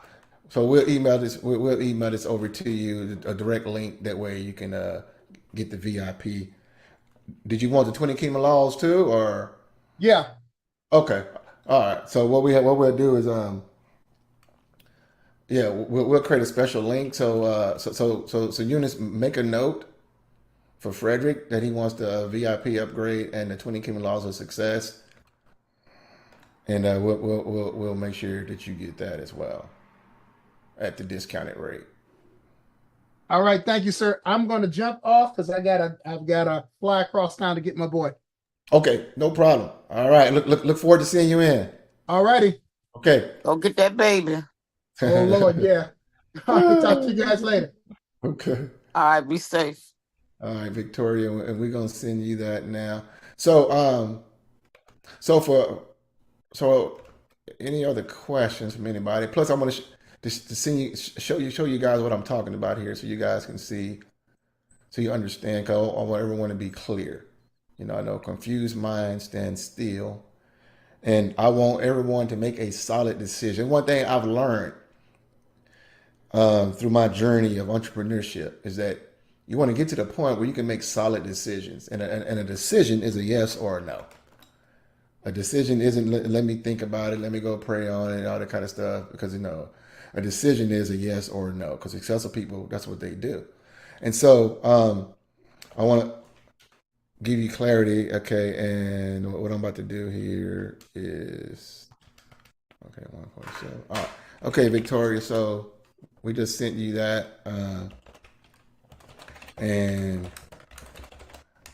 So we'll email this. We'll email this over to you, a direct link. That way you can get the VIP. Did you want the 20 Kingdom Laws too, or? Yeah. Okay. All right. So what we'll do is we'll create a special link. So Eunice, make a note for Frederick that he wants the VIP upgrade and the 20 Kingdom Laws of Success. And we'll make sure that you get that as well at the discounted rate. All right, thank you, sir. I'm going to jump off because I've got to fly across town to get my boy. Okay, no problem. All right, look forward to seeing you in. All righty. Okay. Go get that baby. Oh Lord, yeah. I'll talk to you guys later. Okay. All right, be safe. All right, Victoria, and we're gonna send you that now. So any other questions from anybody? Plus, I want to show you guys what I'm talking about here, so you guys can see, so you understand. Cause I want everyone to be clear. You know, I know confused minds stand still, and I want everyone to make a solid decision. One thing I've learned through my journey of entrepreneurship is that you want to get to the point where you can make solid decisions, and a decision is a yes or a no. A decision isn't let me think about it, let me go pray on it, and all that kind of stuff. Because a decision is a yes or a no. Because successful people, that's what they do. And so I want to give you clarity. Okay, and what I'm about to do here is 147. All right. Okay, Victoria. So we just sent you that, and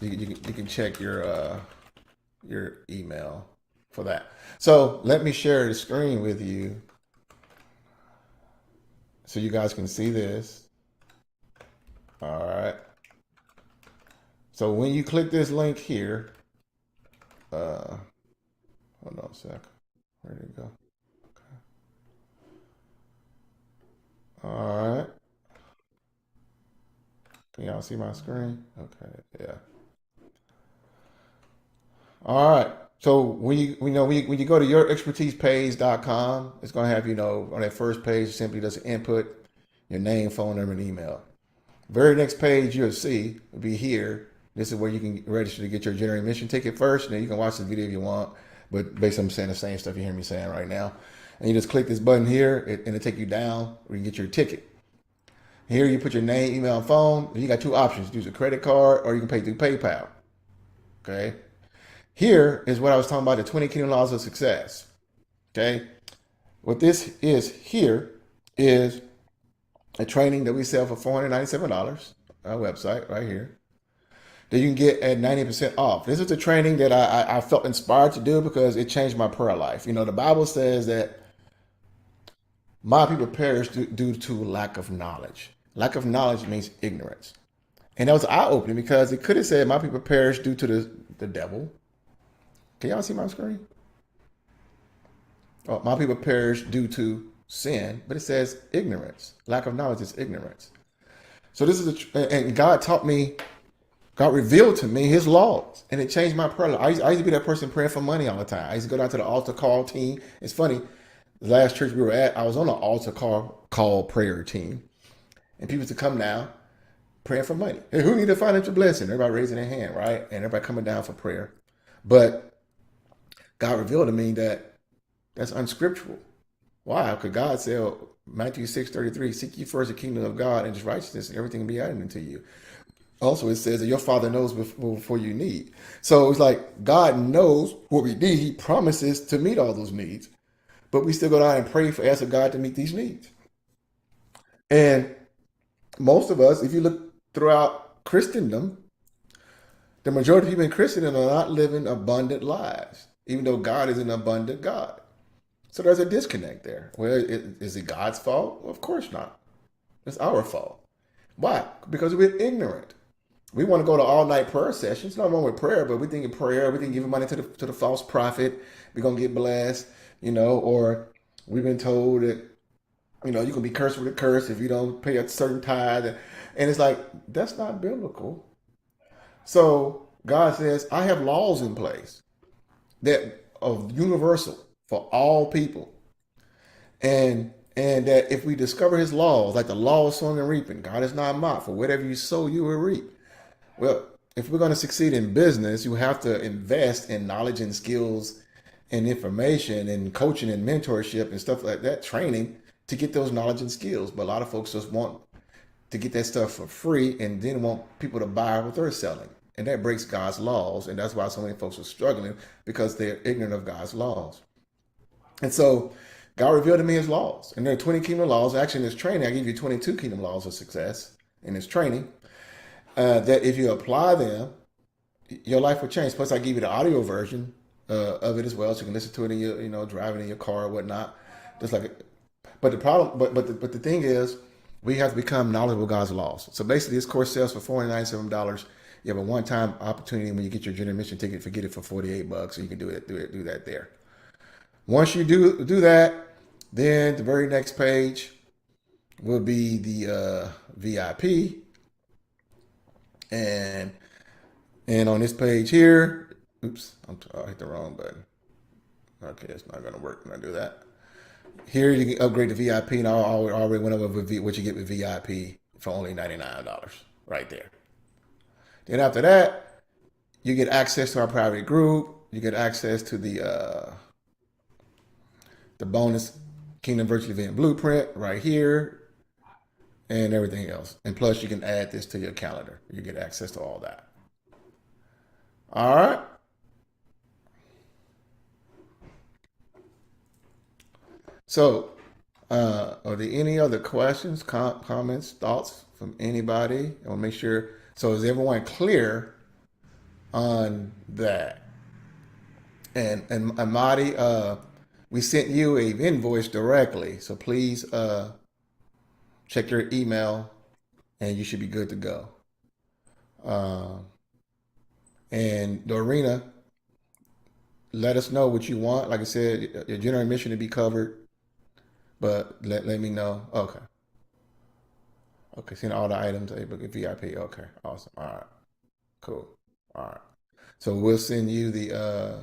you can check your email for that. So let me share the screen with you so you guys can see this. All right. So when you click this link here, hold on a sec. Where did it go? Okay. All right. Can y'all see my screen? Okay. Yeah. All right. So when you go to yourexpertisepage.com, it's going to have, on that first page, simply just input your name, phone number, and email. Very next page you'll see will be here. This is where you can register to get your Generate Mission ticket first, and then you can watch the video if you want. But basically, I'm saying the same stuff you hear me saying right now. And you just click this button here, and it'll take you down where you can get your ticket. Here you put your name, email, and phone. And you got two options: use a credit card, or you can pay through PayPal. Okay. Here is what I was talking about, the 20 Kingdom Laws of Success. Okay. What this is here is a training that we sell for $497, our website right here, that you can get at 90% off. This is a training that I felt inspired to do because it changed my prayer life. The Bible says that my people perish due to lack of knowledge. Lack of knowledge means ignorance. And that was eye-opening because it could have said my people perish due to the devil. Can y'all see my screen? Oh, my people perish due to sin, but it says ignorance. Lack of knowledge is ignorance. So this is and God revealed to me his laws, and it changed my prayer life. I used to be that person praying for money all the time. I used to go down to the altar call team. It's funny, the last church we were at, I was on the altar call prayer team, and people used to come down praying for money. Hey, who need a financial blessing? Everybody raising their hand, right? And everybody coming down for prayer. But God revealed to me that that's unscriptural. Why? Because God said, Matthew 6:33, seek ye first the kingdom of God and his righteousness, and everything will be added unto you. Also, it says that your Father knows before you need. So it's like God knows what we need. He promises to meet all those needs. But we still go down and pray for ask God to meet these needs. And most of us, if you look throughout Christendom, the majority of people in Christendom are not living abundant lives, even though God is an abundant God. So there's a disconnect there. Well, is it God's fault? Well, of course not. It's our fault. Why? Because we're ignorant. We want to go to all-night prayer sessions. Nothing wrong with prayer, but we think prayer, we think giving money to the false prophet, we're going to get blessed, or We've been told that, you know, you can be cursed with a curse if you don't pay a certain tithe. And it's like, that's not biblical. So God says, I have laws in place that are universal for all people. And that if we discover his laws, like the law of sowing and reaping, God is not mocked. For whatever you sow, you will reap. Well, if we're going to succeed in business, you have to invest in knowledge and skills and information and coaching and mentorship and stuff like that, training to get those knowledge and skills. But a lot of folks just want to get that stuff for free and then want people to buy what they're selling. And that breaks God's laws. And that's why so many folks are struggling, because they're ignorant of God's laws. And so God revealed to me his laws. And there are 20 kingdom laws. Actually, in this training, I give you 22 kingdom laws of success in this training. That if you apply them, your life will change. Plus, I give you the audio version of it as well, so you can listen to it in your, you know, driving in your car or whatnot. Just like, but the problem, but the thing is, we have to become knowledgeable of God's laws. So basically, this course sells for $497. You have a one-time opportunity when you get your General Admission ticket. Forget it for $48, so you can do that there. Once you do that, then the very next page will be the VIP. And on this page here, oops, I hit the wrong button. Okay, it's not going to work when I do that. Here you can upgrade to VIP, and I already went over what you get with VIP for only $99 right there. Then after that, you get access to our private group. You get access to the bonus Kingdom Virtual Event Blueprint right here, and everything else. And plus, you can add this to your calendar. You get access to all that. All right. So, are there any other questions, comments, thoughts from anybody? I want to make sure. So, is everyone clear on that? And Amadi, we sent you an invoice directly, so please check your email, and you should be good to go. And Dorina, let us know what you want. Like I said, your general admission to be covered, but let me know. Okay. Okay, seeing all the items, VIP. Okay, awesome. All right, cool. All right. So we'll send you the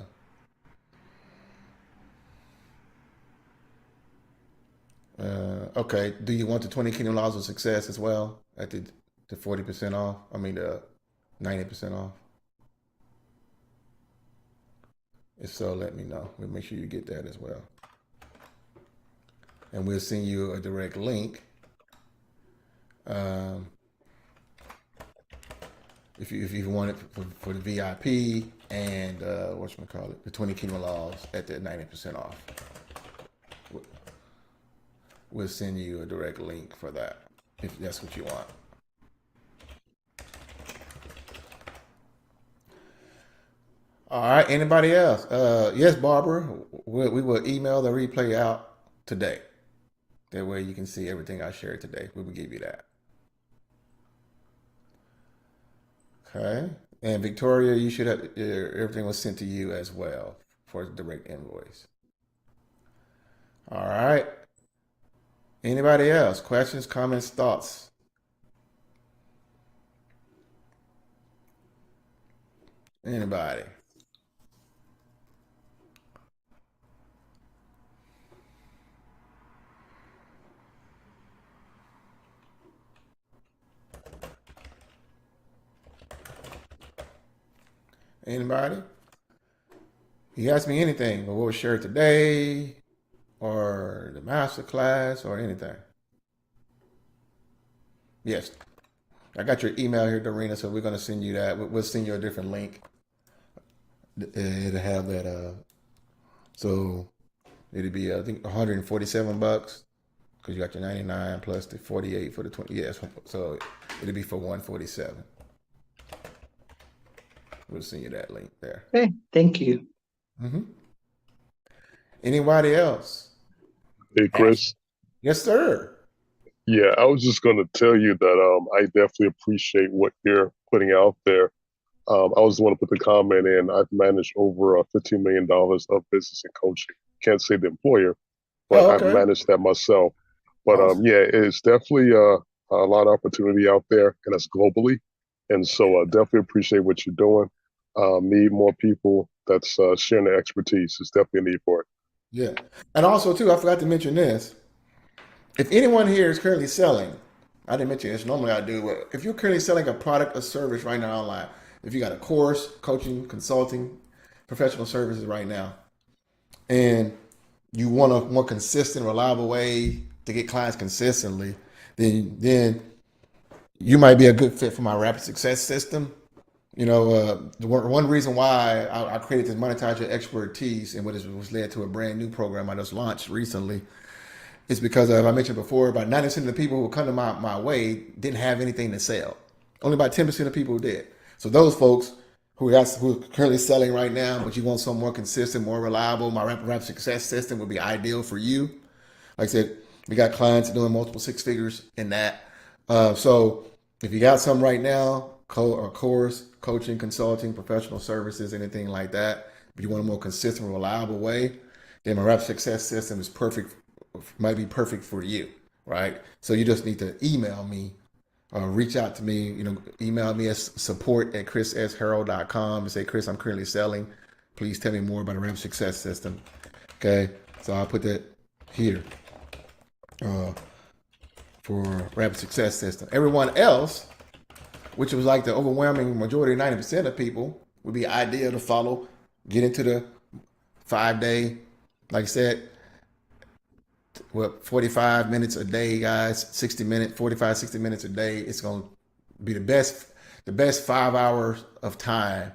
okay. Do you want the 20 Kingdom Laws of Success as well at the 40% off? I mean the 90% off. If so, let me know. We'll make sure you get that as well. And we'll send you a direct link. If you want it for the VIP and whatchamacallit, the 20 Kingdom Laws at the 90% off. We'll send you a direct link for that if that's what you want. All right. Anybody else? Yes, Barbara. We will email the replay out today. That way you can see everything I shared today. We will give you that. Okay. And Victoria, you should have everything was sent to you as well for the direct invoice. All right. Anybody else? Questions, comments, thoughts? Anybody? Anybody? You ask me anything, but what was shared today, or the master class, or anything? Yes. I got your email here, Dorina, so we're going to send you that. We'll send you a different link. It'll have that. So it'll be, I think, $147 because you got your 99 plus the 48 for the 20. Yes. So it'll be for 147. We'll send you that link there. Okay, thank you. Mm-hmm. Anybody else? Hey, Chris. Yes, sir. Yeah, I was just going to tell you that I definitely appreciate what you're putting out there. I was the one to put the comment in. I've managed over $15 million of business and coaching. Can't say the employer, but Oh, I okay. manage that myself. But Awesome. yeah, it's definitely a lot of opportunity out there, and that's globally. And so I definitely appreciate what you're doing. Need more people that's sharing their expertise. It's definitely a need for it. Yeah. And also, too, I forgot to mention this. If anyone here is currently selling, I didn't mention this, normally I do, but if you're currently selling a product or service right now online, if you got a course, coaching, consulting, professional services right now, and you want a more consistent, reliable way to get clients consistently, then you might be a good fit for my rapid success system. The one reason why I created this monetize your expertise and what was led to a brand new program I just launched recently is because, I mentioned before, about 90% of the people who come to my way didn't have anything to sell. Only about 10% of people did. So those folks who are currently selling right now, but you want something more consistent, more reliable, my rapid success system would be ideal for you. Like I said, we got clients doing multiple six figures in that. So if you got some right now, or course, coaching, consulting, professional services, anything like that, if you want a more consistent, reliable way, then my rapid success system is perfect, might be perfect for you, right? So you just need to email me, reach out to me, email me at support@chrissharold.com and say, Chris, I'm currently selling. Please tell me more about a rapid success system. Okay, so I'll put that here for rapid success system. Everyone else, which was like the overwhelming majority, 90% of people, would be ideal to follow. Get into the 5-day, like I said, 45 minutes a day, guys, 45, 60 minutes a day. It's going to be the best 5 hours of time.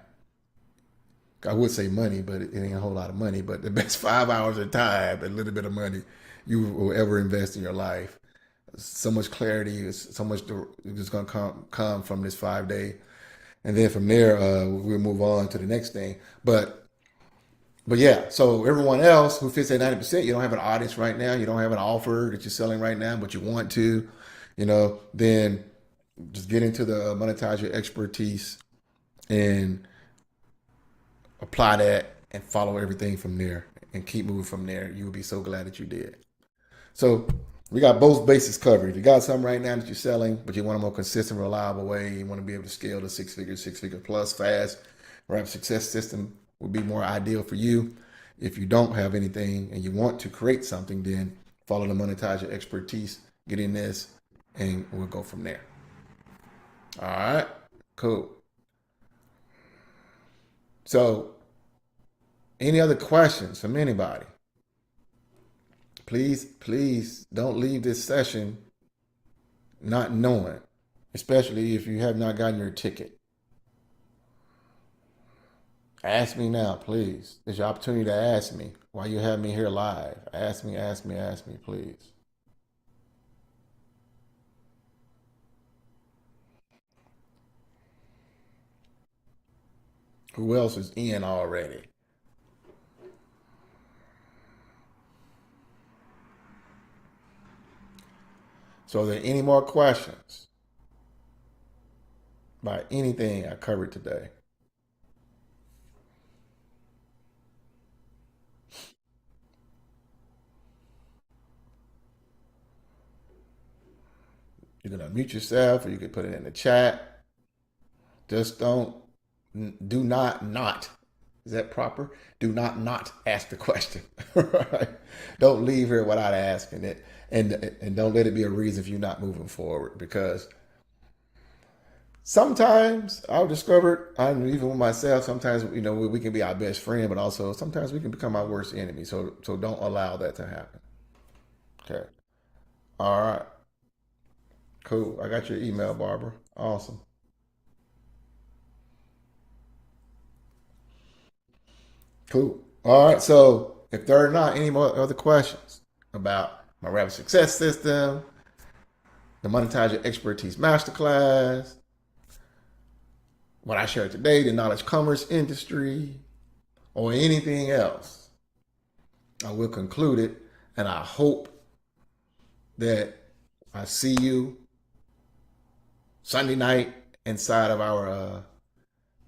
I would say money, but it ain't a whole lot of money, but the best 5 hours of time, a little bit of money you will ever invest in your life. So much clarity, so much is going to come from this 5-day. And then from there, we'll move on to the next thing. But yeah, so everyone else who fits that 90%, you don't have an audience right now, you don't have an offer that you're selling right now, but you want to, then just get into the monetize your expertise and apply that and follow everything from there and keep moving from there. You will be so glad that you did. So we got both bases covered. If you got something right now that you're selling, but you want a more consistent, reliable way, you want to be able to scale to six figure plus fast, rapid success system would be more ideal for you. If you don't have anything and you want to create something, then follow the monetize your expertise, get in this, and we'll go from there. All right, cool. So, any other questions from anybody? Please don't leave this session not knowing, especially if you have not gotten your ticket. Ask me now, please. It's your opportunity to ask me while you have me here live. Ask me, please. Who else is in already? So are there any more questions about anything I covered today? You can unmute yourself or you can put it in the chat. Just do not, is that proper? Do not ask the question, right? Don't leave here without asking it. And don't let it be a reason for you not moving forward, because sometimes I've discovered, even with myself, sometimes, we can be our best friend, but also sometimes we can become our worst enemy. So don't allow that to happen. Okay. All right. Cool. I got your email, Barbara. Awesome. Cool. All right. So if there are not any more other questions about my rapid success system, the monetize your expertise masterclass, what I shared today, the knowledge commerce industry, or anything else, I will conclude it. And I hope that I see you Sunday night inside of our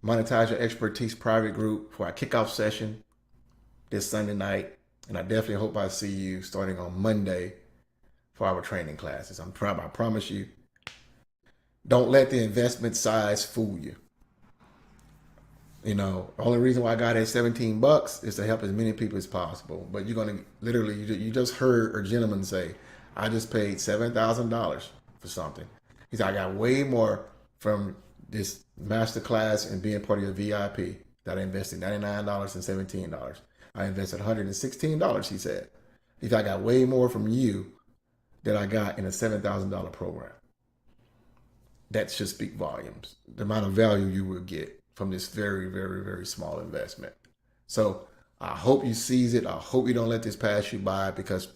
monetize your expertise private group for our kickoff session this Sunday night And I definitely hope I see you starting on Monday for our training classes. I promise you, don't let the investment size fool you. You know, the only reason why I got it at $17 is to help as many people as possible. But you're going to literally, you just heard a gentleman say, I just paid $7,000 for something. He said, I got way more from this masterclass and being part of your VIP that I invested $99 and $17. I invested $116, he said. He said, I got way more from you than I got in a $7,000 program. That should speak volumes. The amount of value you will get from this very, very, very small investment. So I hope you seize it. I hope you don't let this pass you by, because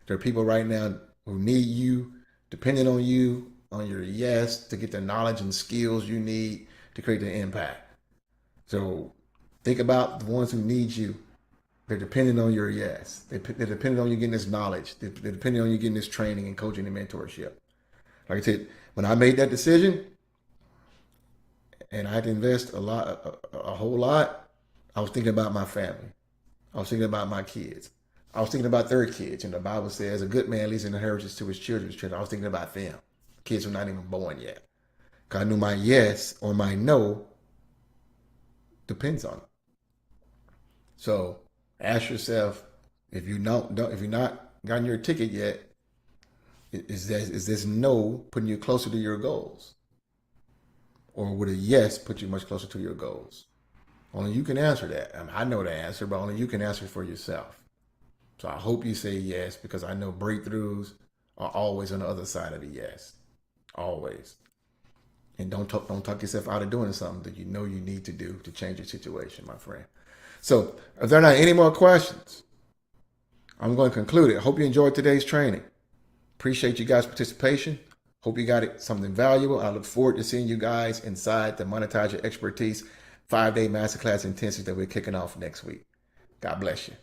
there are people right now who need you, depending on you, on your yes, to get the knowledge and skills you need to create the impact. So think about the ones who need you. They're depending on your yes. They're depending on you getting this knowledge. They're depending on you getting this training and coaching and mentorship. Like I said, when I made that decision and I had to invest a whole lot, I was thinking about my family. I was thinking about my kids. I was thinking about their kids. And the Bible says a good man leaves an inheritance to his children's children. I was thinking about them. Kids were not even born yet. Because I knew my yes or my no depends on it. So ask yourself, if you're not gotten your ticket yet, is this no putting you closer to your goals? Or would a yes put you much closer to your goals? Only you can answer that. I know the answer, but only you can answer for yourself. So I hope you say yes, because I know breakthroughs are always on the other side of the yes. Always. And don't talk yourself out of doing something that you know you need to do to change your situation, my friend. So if there are not any more questions, I'm going to conclude it. I hope you enjoyed today's training. Appreciate you guys' participation. Hope you got it something valuable. I look forward to seeing you guys inside the Monetize Your Expertise 5-day masterclass intensive that we're kicking off next week. God bless you.